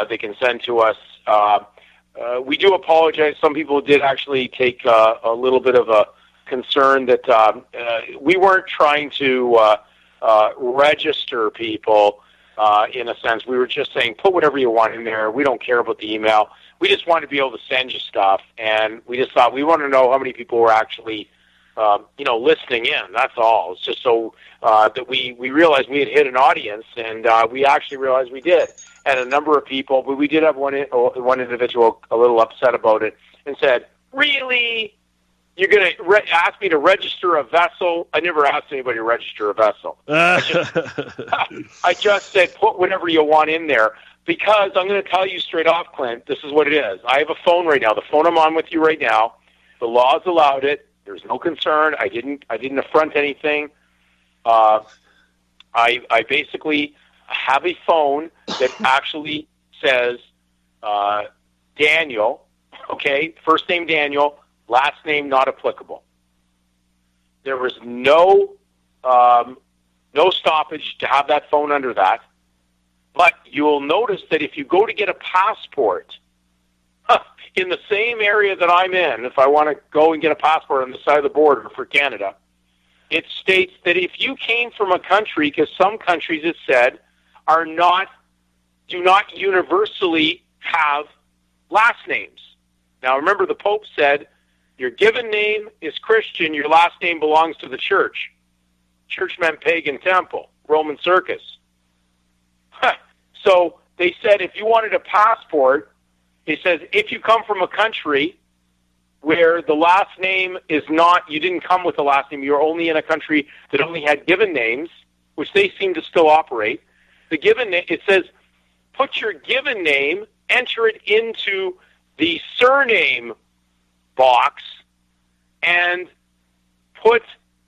Speaker 4: They can send to us. We do apologize. Some people did actually take a little bit of a concern that we weren't trying to register people in a sense. We were just saying, put whatever you want in there. We don't care about the email. We just want to be able to send you stuff. And we just thought we want to know how many people were actually listening in. That's all. It's just so that we realized we had hit an audience, and we actually realized we did. And a number of people, but we did have one individual a little upset about it and said, really? You're going to ask me to register a vessel? I never asked anybody to register a vessel. I just said, put whatever you want in there, because I'm going to tell you straight off, Clint, this is what it is. I have a phone right now. The phone I'm on with you right now, the laws allowed it. There's no concern. I didn't affront anything. I basically have a phone that actually says Daniel, okay, first name Daniel, last name not applicable. There was no stoppage to have that phone under that. But you'll notice that if you go to get a passport in the same area that I'm in, if I want to go and get a passport on the side of the border for Canada, it states that if you came from a country, because some countries, it said, do not universally have last names. Now, remember, the Pope said, your given name is Christian, your last name belongs to the church. Church meant pagan temple, Roman circus. So they said if you wanted a passport, it says if you come from a country where the last name is not, you didn't come with the last name, you're only in a country that only had given names, which they seem to still operate. The given name, it says, put your given name, enter it into the surname box, and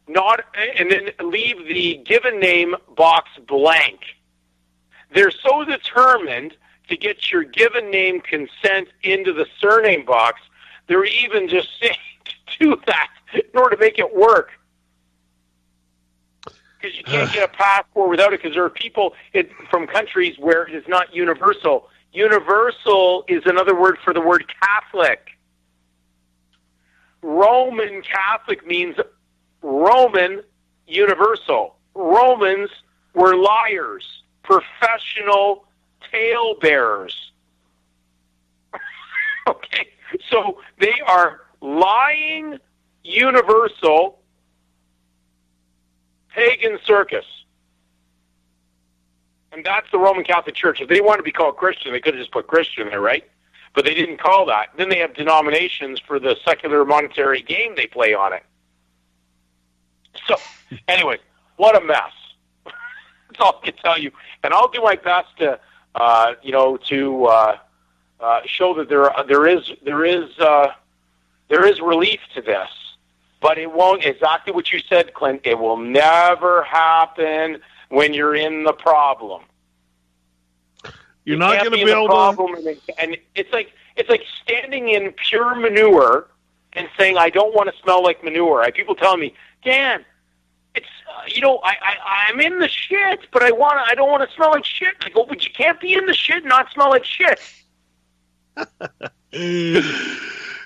Speaker 4: then leave the given name box blank. They're so determined to get your given name consent into the surname box, they're even just saying to do that in order to make it work. Because you can't get a passport without it, because there are people from countries where it is not universal. Universal is another word for the word Catholic. Roman Catholic means Roman universal. Romans were liars, professional talebearers. Okay, so they are lying, universal, pagan circus. And that's the Roman Catholic Church. If they wanted to be called Christian, they could have just put Christian there, right? But they didn't call that. Then they have denominations for the secular monetary game they play on it. So, anyway, what a mess. That's all I can tell you. And I'll do my best to, show that there is relief to this. But it won't, exactly what you said, Clint, it will never happen when you're in the problem.
Speaker 3: You're not going to be able to.
Speaker 4: And it's like standing in pure manure and saying, "I don't want to smell like manure." People telling me, "Dan, it's I'm in the shit, but I don't want to smell like shit." I go, "But you can't be in the shit and not smell like shit."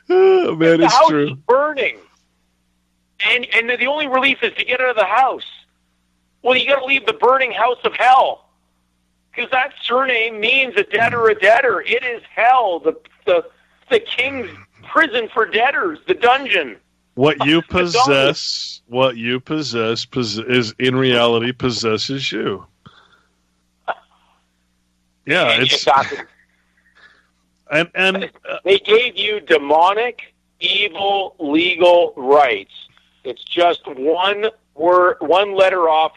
Speaker 3: Oh man,
Speaker 4: the house
Speaker 3: true.
Speaker 4: Is burning, and the only relief is to get out of the house. Well, you got to leave the burning house of hell, because that surname means a debtor, a debtor. It is hell, the king's prison for debtors, the dungeon.
Speaker 3: What you possess, is in reality possesses you. Yeah, it's
Speaker 4: exactly.
Speaker 3: And
Speaker 4: they gave you demonic, evil, legal rights. It's just one letter off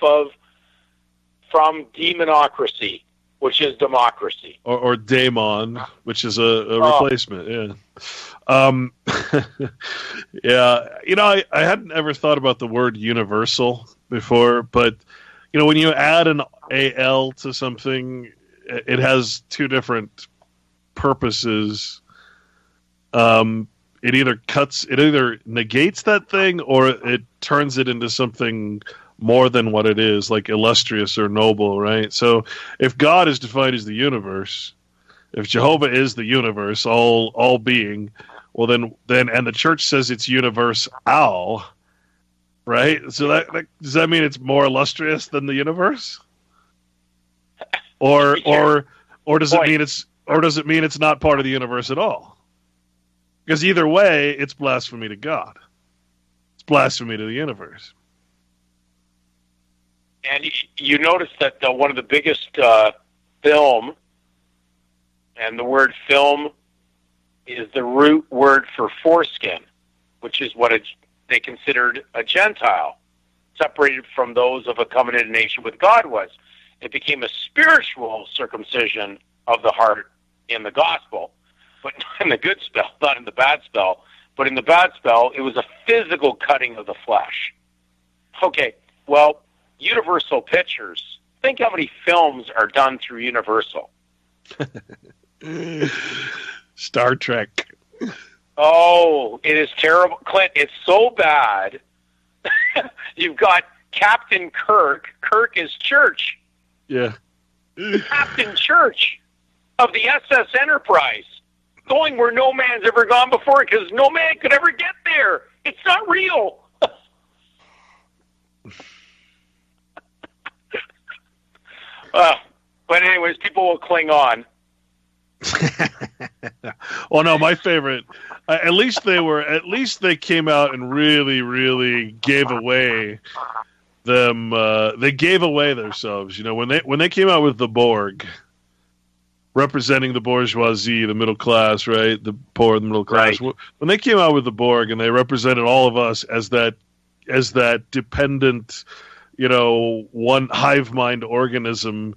Speaker 4: from demonocracy, which is democracy,
Speaker 3: or daemon, which is a replacement. Yeah, yeah. I hadn't ever thought about the word universal before, but when you add an al to something, it has two different purposes. It either negates that thing or it turns it into something more than what it is, like illustrious or noble, right? So if God is defined as the universe, if Jehovah is the universe, all being, well then and the church says it's universal, right? So that does that mean it's more illustrious than the universe? Or does it mean it's not part of the universe at all? Because either way, it's blasphemy to God. It's blasphemy to the universe.
Speaker 4: And you notice that one of the biggest film, and the word film is the root word for foreskin, which is what they considered a Gentile, separated from those of a covenanted nation with God was. It became a spiritual circumcision of the heart in the gospel. But not in the good spell, not in the bad spell. But in the bad spell, it was a physical cutting of the flesh. Okay, well, Universal Pictures. Think how many films are done through Universal.
Speaker 3: Star Trek.
Speaker 4: Oh, it is terrible. Clint, it's so bad. You've got Captain Kirk. Kirk is Church.
Speaker 3: Yeah.
Speaker 4: Captain Church of the SS Enterprise. Going where no man's ever gone before because no man could ever get there. It's not real. But anyways, people will cling on.
Speaker 3: Well, no, my favorite. At least they came out and really, really gave away them. They gave away themselves. When they came out with the Borg, representing the bourgeoisie, the middle class, right? The poor, the middle class. Right. When they came out with the Borg and they represented all of us as that dependent, one hive mind organism,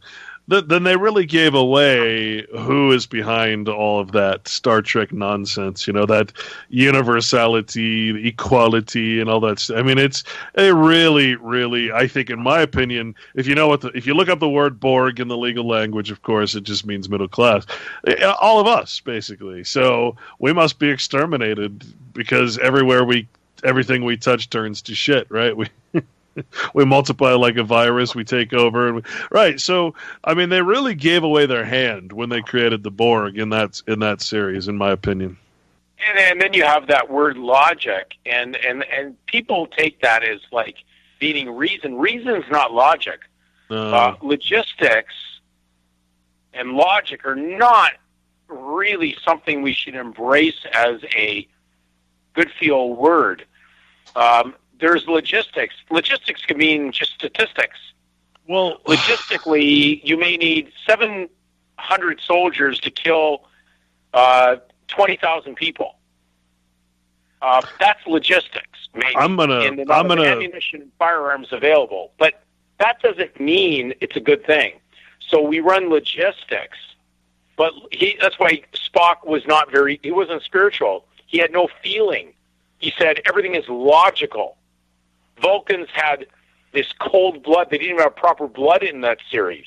Speaker 3: then they really gave away who is behind all of that Star Trek nonsense, that universality, the equality, and all that stuff. I mean, it's a really, really, I think, in my opinion, if you look up the word Borg in the legal language, of course, it just means middle class. All of us, basically. So we must be exterminated because everything we touch turns to shit, right? We multiply like a virus. We take over, right? So, I mean, they really gave away their hand when they created the Borg in that series, in my opinion.
Speaker 4: And then you have that word logic, and people take that as like meaning reason. Reason's not logic. Logistics and logic are not really something we should embrace as a good feel word. There's logistics. Logistics can mean just statistics.
Speaker 3: Well,
Speaker 4: logistically, you may need 700 soldiers to kill 20,000 people. That's logistics, maybe, in the amount of ammunition and firearms available. But that doesn't mean it's a good thing. So we run logistics. But that's why Spock was he wasn't spiritual. He had no feeling. He said everything is logical. Vulcans had this cold blood. They didn't even have proper blood in that series.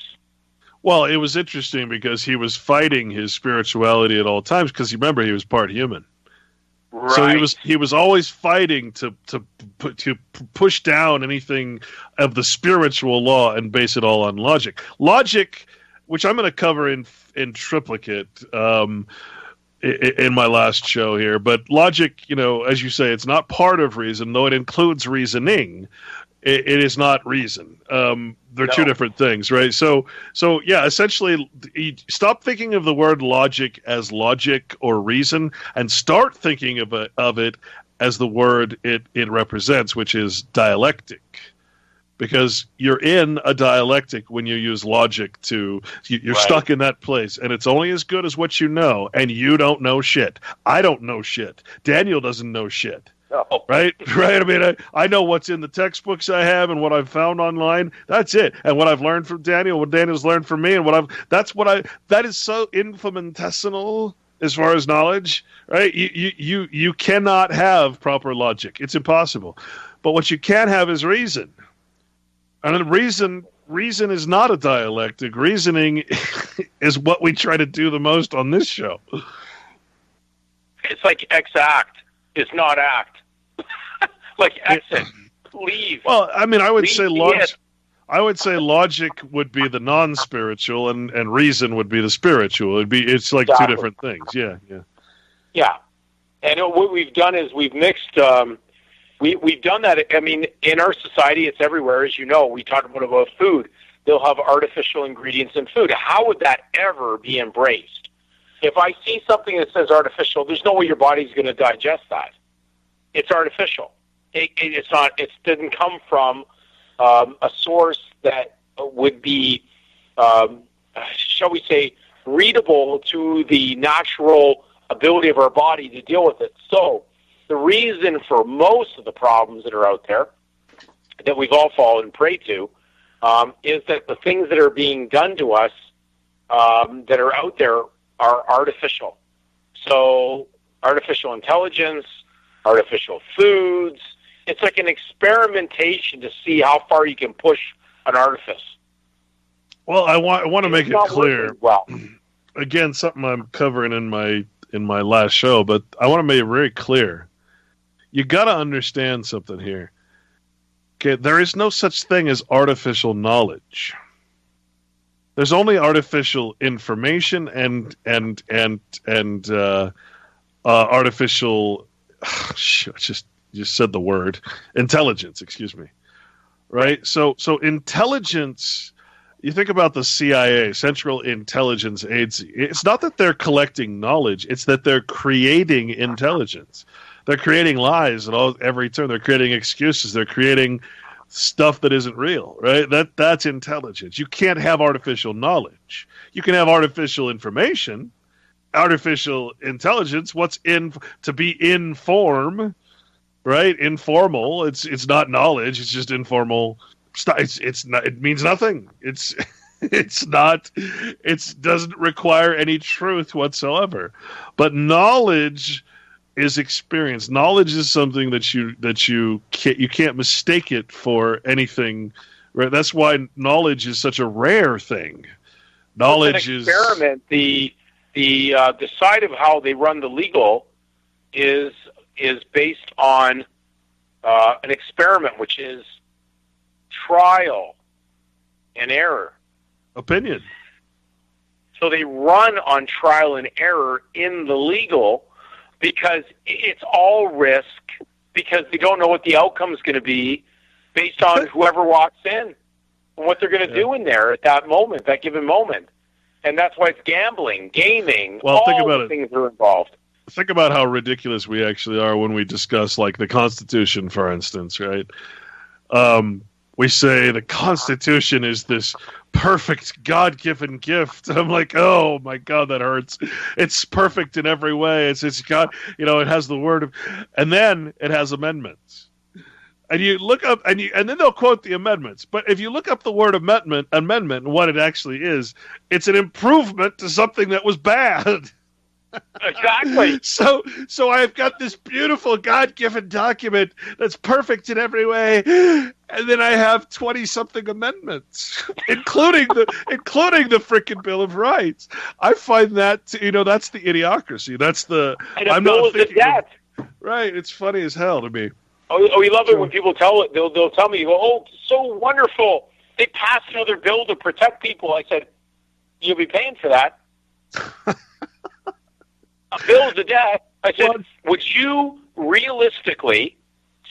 Speaker 3: Well, it was interesting because he was fighting his spirituality at all times because remember he was part human.
Speaker 4: Right.
Speaker 3: So he was always fighting to push down anything of the spiritual law and base it all on logic. Logic, which I'm going to cover in triplicate in my last show here, but logic, as you say, it's not part of reason, though it includes reasoning. It is not reason. They're two different things, right? So yeah, essentially, stop thinking of the word logic as logic or reason, and start thinking of it as the word it represents, which is dialectic. Because you're in a dialectic when you use logic you're stuck in that place, and it's only as good as what you know, and you don't know shit. I don't know shit. Daniel doesn't know shit.
Speaker 4: Oh.
Speaker 3: Right. I mean, I know what's in the textbooks I have and what I've found online. That's it. And what I've learned from Daniel, what Daniel's learned from me, and that is so infinitesimal as far as knowledge, right? You cannot have proper logic. It's impossible. But what you can have is reason. And reason is not a dialectic. Reasoning is what we try to do the most on this show.
Speaker 4: It's like exact is not act. Like exit, leave.
Speaker 3: Well, I mean, I would say logic would be the non-spiritual, and reason would be the spiritual. It's like two different things. Yeah.
Speaker 4: And what we've done is we've mixed. We've done that. I mean, in our society, it's everywhere. As you know, we talk about food. They'll have artificial ingredients in food. How would that ever be embraced? If I see something that says artificial, there's no way your body's going to digest that. It's artificial. It's not. It didn't come from a source that would be, shall we say, readable to the natural ability of our body to deal with it. So the reason for most of the problems that are out there that we've all fallen prey to is that the things that are being done to us that are out there are artificial. So artificial intelligence, artificial foods. It's like an experimentation to see how far you can push an artifice.
Speaker 3: Well, I want to make it clear.
Speaker 4: Well,
Speaker 3: again, something I'm covering in my last show, but I want to make it very clear. You got to understand something here. Okay, there is no such thing as artificial knowledge. There's only artificial information and artificial. Just said the word intelligence. Excuse me. Right. So intelligence. You think about the CIA, Central Intelligence Agency. It's not that they're collecting knowledge; it's that they're creating intelligence. They're creating lies at every turn. They're creating excuses. They're creating stuff that isn't real, right? That's intelligence. You can't have artificial knowledge. You can have artificial information, artificial intelligence. What's to be inform, right? Informal. It's not knowledge. It's just informal. It's not. It means nothing. It's not. It doesn't require any truth whatsoever. But knowledge is experience. Knowledge is something that you can't mistake it for anything. Right? That's why knowledge is such a rare thing. Knowledge is an experiment.
Speaker 4: The side of how they run the legal is based on an experiment, which is trial and error.
Speaker 3: Opinion.
Speaker 4: So they run on trial and error in the legal because it's all risk, because they don't know what the outcome is going to be based on whoever walks in and what they're going to do in there at that moment, that given moment. And that's why it's gambling, gaming,
Speaker 3: Well,
Speaker 4: all
Speaker 3: think about
Speaker 4: the
Speaker 3: it.
Speaker 4: things are involved.
Speaker 3: Think about how ridiculous we actually are when we discuss, like, the Constitution, for instance, right? We say the Constitution is this perfect God-given gift. I'm like, oh my God, that hurts. It's perfect in every way. It's God, it has the word of, and then it has amendments. And you look up, and then they'll quote the amendments. But if you look up the word amendment, and what it actually is, it's an improvement to something that was bad.
Speaker 4: Exactly.
Speaker 3: So I've got this beautiful God-given document that's perfect in every way, and then I have 20-something amendments, including the freaking Bill of Rights. I find that that's the idiocracy. That's the
Speaker 4: And
Speaker 3: I'm
Speaker 4: bill
Speaker 3: not
Speaker 4: is the
Speaker 3: thinking
Speaker 4: debt.
Speaker 3: right. It's funny as hell to me.
Speaker 4: Oh, you love it when people tell it. They'll tell me, "Oh, so wonderful! They passed another bill to protect people." I said, "You'll be paying for that." A bill is a debt. I said, "Would you realistically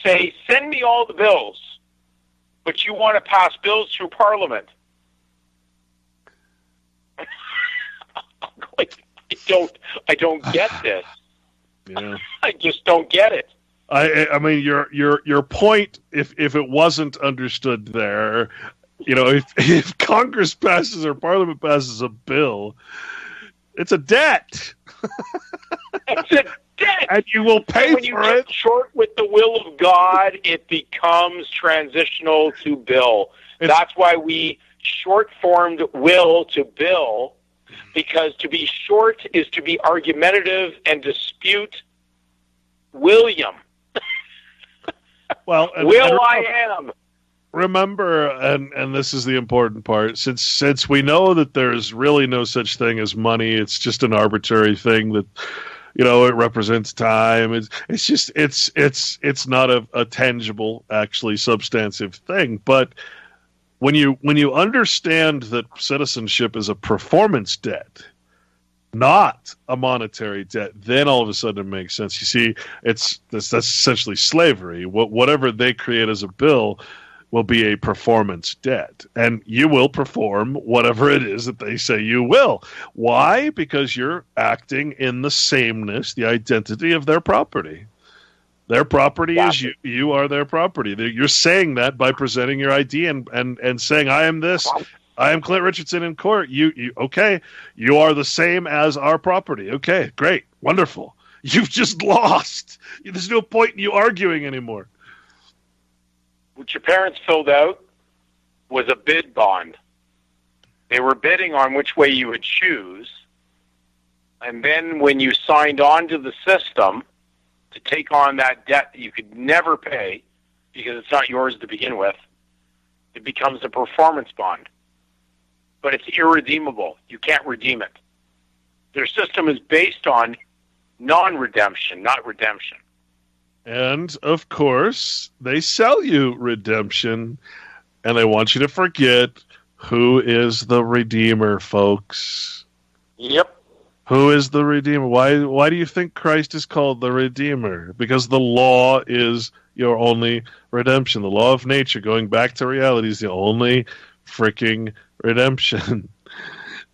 Speaker 4: say, send me all the bills, but you want to pass bills through Parliament?" I don't get this.
Speaker 3: Yeah.
Speaker 4: I just don't get it.
Speaker 3: I mean, your point, if it wasn't understood there, if Congress passes or Parliament passes a bill, it's a debt.
Speaker 4: It's a debt.
Speaker 3: And you will pay
Speaker 4: and when you get short with the will of God, it becomes transitional to bill. That's why we short-formed will to bill, because to be short is to be argumentative and dispute William.
Speaker 3: Well,
Speaker 4: I am.
Speaker 3: Remember, and this is the important part, since we know that there's really no such thing as money, it's just an arbitrary thing that, it represents time. It's not a tangible, actually substantive thing. But when you understand that citizenship is a performance debt, not a monetary debt, then all of a sudden it makes sense. You see, that's essentially slavery. Whatever they create as a bill will be a performance debt, and you will perform whatever it is that they say you will. Why? Because you're acting in the sameness, the identity of their property. Their property is you. You are their property. You're saying that by presenting your ID and saying, I am this. I am Clint Richardson in court. You okay? You are the same as our property. Okay, great, wonderful. You've just lost. There's no point in you arguing anymore.
Speaker 4: What your parents filled out was a bid bond. They were bidding on which way you would choose. And then when you signed on to the system to take on that debt that you could never pay because it's not yours to begin with, it becomes a performance bond. But it's irredeemable. You can't redeem it. Their system is based on non-redemption, not redemption.
Speaker 3: And, of course, they sell you redemption, and they want you to forget who is the Redeemer, folks.
Speaker 4: Yep.
Speaker 3: Who is the Redeemer? Why do you think Christ is called the Redeemer? Because the law is your only redemption. The law of nature, going back to reality, is the only freaking redemption.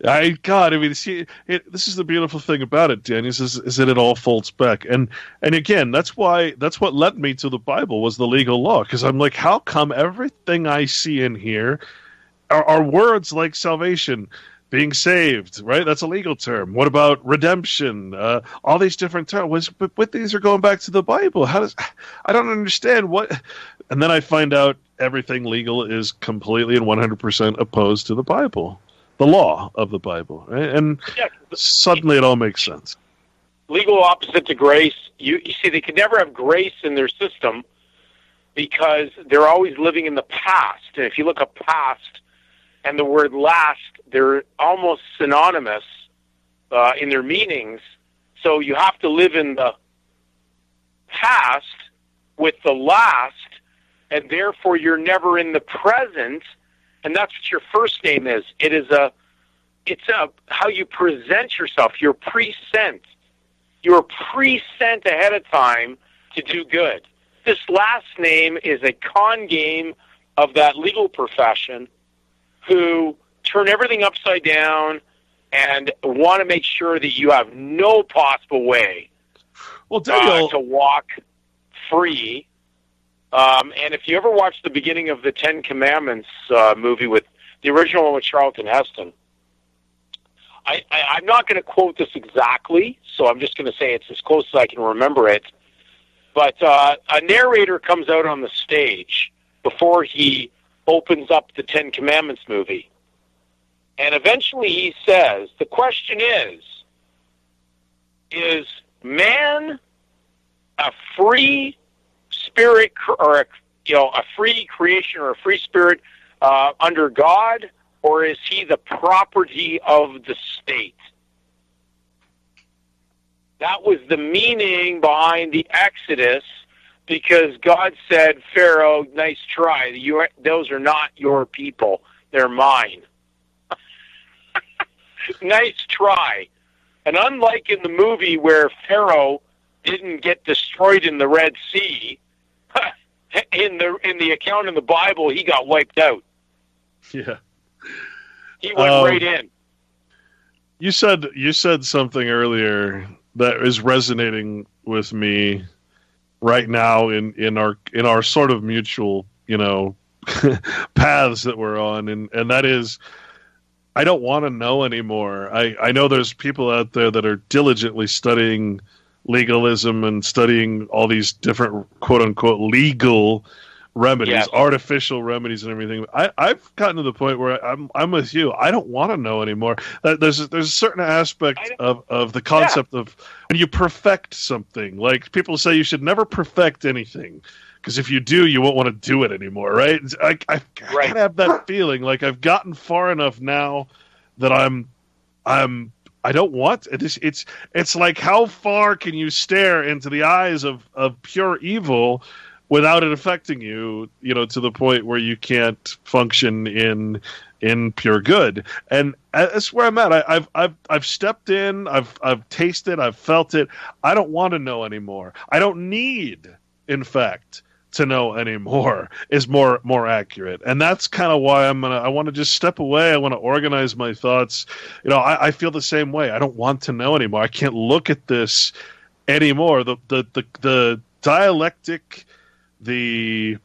Speaker 3: See, this is the beautiful thing about it, Danny, is that it all folds back. And again, that's what led me to the Bible was the legal law, because I'm like, how come everything I see in here are words like salvation, being saved, right? That's a legal term. What about redemption? All these different terms. But these are going back to the Bible. I don't understand what. And then I find out everything legal is completely and 100% opposed to the Bible. The law of the Bible, right? And suddenly it all makes sense.
Speaker 4: Legal opposite to grace. You see, they could never have grace in their system because they're always living in the past. And if you look up past and the word last, they're almost synonymous in their meanings. So you have to live in the past with the last, and therefore you're never in the present. And that's what your first name is. It's how you present yourself. You're pre-sent. You're pre-sent ahead of time to do good. This last name is a con game of that legal profession who turn everything upside down and want to make sure that you have no possible way to walk free. And if you ever watch the beginning of the Ten Commandments movie with the original one with Charlton Heston, I'm not going to quote this exactly, so I'm just going to say it's as close as I can remember it. But a narrator comes out on the stage before he opens up the Ten Commandments movie. And eventually he says, the question is man a free spirit or a free creation or a free spirit under God, or is he the property of the state? That was the meaning behind the Exodus, because God said, Pharaoh, nice try. Those are not your people. They're mine. Nice try. And unlike in the movie where Pharaoh didn't get destroyed in the Red Sea, in the account in the Bible, he got wiped out.
Speaker 3: Yeah.
Speaker 4: He went right in.
Speaker 3: You said something earlier that is resonating with me right now in our sort of mutual, paths that we're on, and that is, I don't want to know anymore. I know there's people out there that are diligently studying legalism and studying all these different quote unquote legal remedies,
Speaker 4: yes,
Speaker 3: artificial remedies and everything. I've gotten to the point where I'm with you. I don't want to know anymore. There's a certain aspect of the concept of when you perfect something. Like people say you should never perfect anything, because if you do, you won't want to do it anymore, right? I kind of have that feeling. Like I've gotten far enough now that I don't want it. It's like, how far can you stare into the eyes of pure evil without it affecting you, to the point where you can't function in pure good? And that's where I'm at. I've stepped in, I've tasted, I've felt it. I don't want to know anymore. I don't need, in fact, to know anymore, is more accurate. And that's kind of why I want to just step away. I want to organize my thoughts. I feel the same way. I don't want to know anymore. I can't look at this anymore. The dialectic, the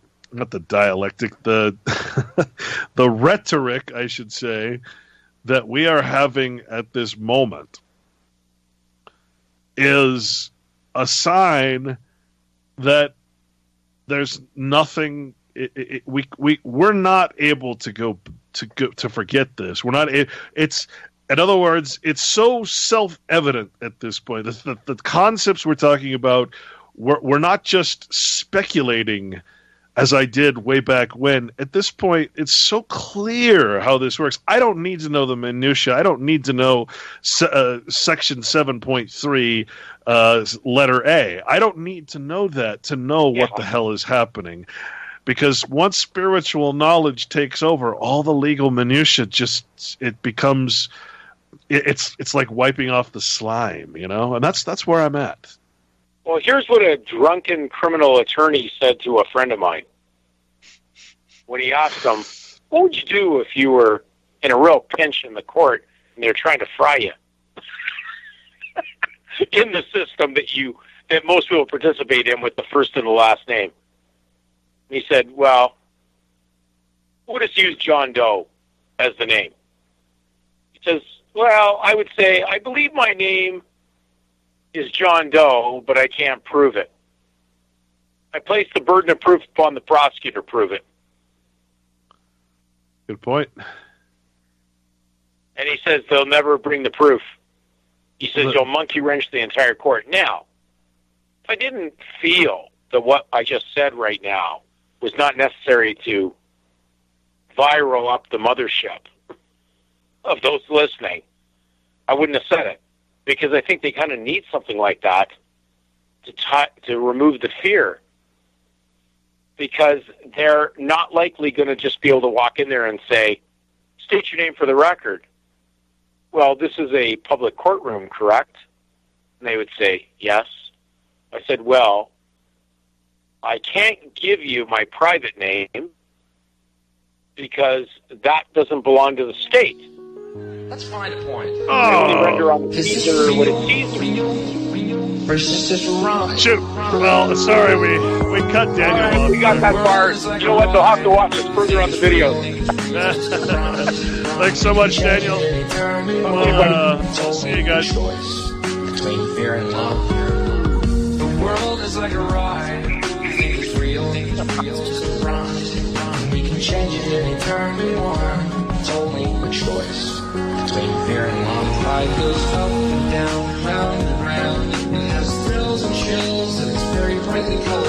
Speaker 3: rhetoric, I should say, that we are having at this moment is a sign that there's nothing. We're not able to forget this. We're not. It's, in other words, it's so self-evident at this point. The concepts we're talking about, we're not just speculating, as I did way back when. At this point, it's so clear how this works. I don't need to know the minutiae. I don't need to know Section 7.3, letter A. I don't need to know that to know what the hell is happening. Because once spiritual knowledge takes over, all the legal minutiae it becomes, it's like wiping off the slime, and that's where I'm at.
Speaker 4: Well, here's what a drunken criminal attorney said to a friend of mine when he asked him, what would you do if you were in a real pinch in the court and they're trying to fry you in the system that most people participate in with the first and the last name? And he said, well, we'll just use John Doe as the name. He says, well, I would say, I believe my name is John Doe, but I can't prove it. I place the burden of proof upon the prosecutor to prove it.
Speaker 3: Good point.
Speaker 4: And he says they'll never bring the proof. He says you'll monkey wrench the entire court. Now, if I didn't feel that what I just said right now was not necessary to viral up the mothership of those listening, I wouldn't have said it. Because I think they kind of need something like that to remove the fear. Because they're not likely going to just be able to walk in there and say, state your name for the record. Well, this is a public courtroom, correct? And they would say, yes. I said, well, I can't give you my private name because that doesn't belong to the state.
Speaker 1: Let's find a point.
Speaker 4: They only render
Speaker 3: Oh,
Speaker 4: on the teaser what it sees.
Speaker 1: Or is this just a rhyme?
Speaker 3: shoot. Well, sorry, we cut Daniel off.
Speaker 4: We got that far. You know what? They'll have to watch us further on the video.
Speaker 3: Thanks so much, Daniel. I'll see you guys.
Speaker 1: Choice between fear and love. The world is like a ride. You think it's real, it's just a rhyme. We can change it any turn we want. It's only a choice between fear and love. Life goes up and down, round and round. It has thrills and chills, and it's very brightly colored.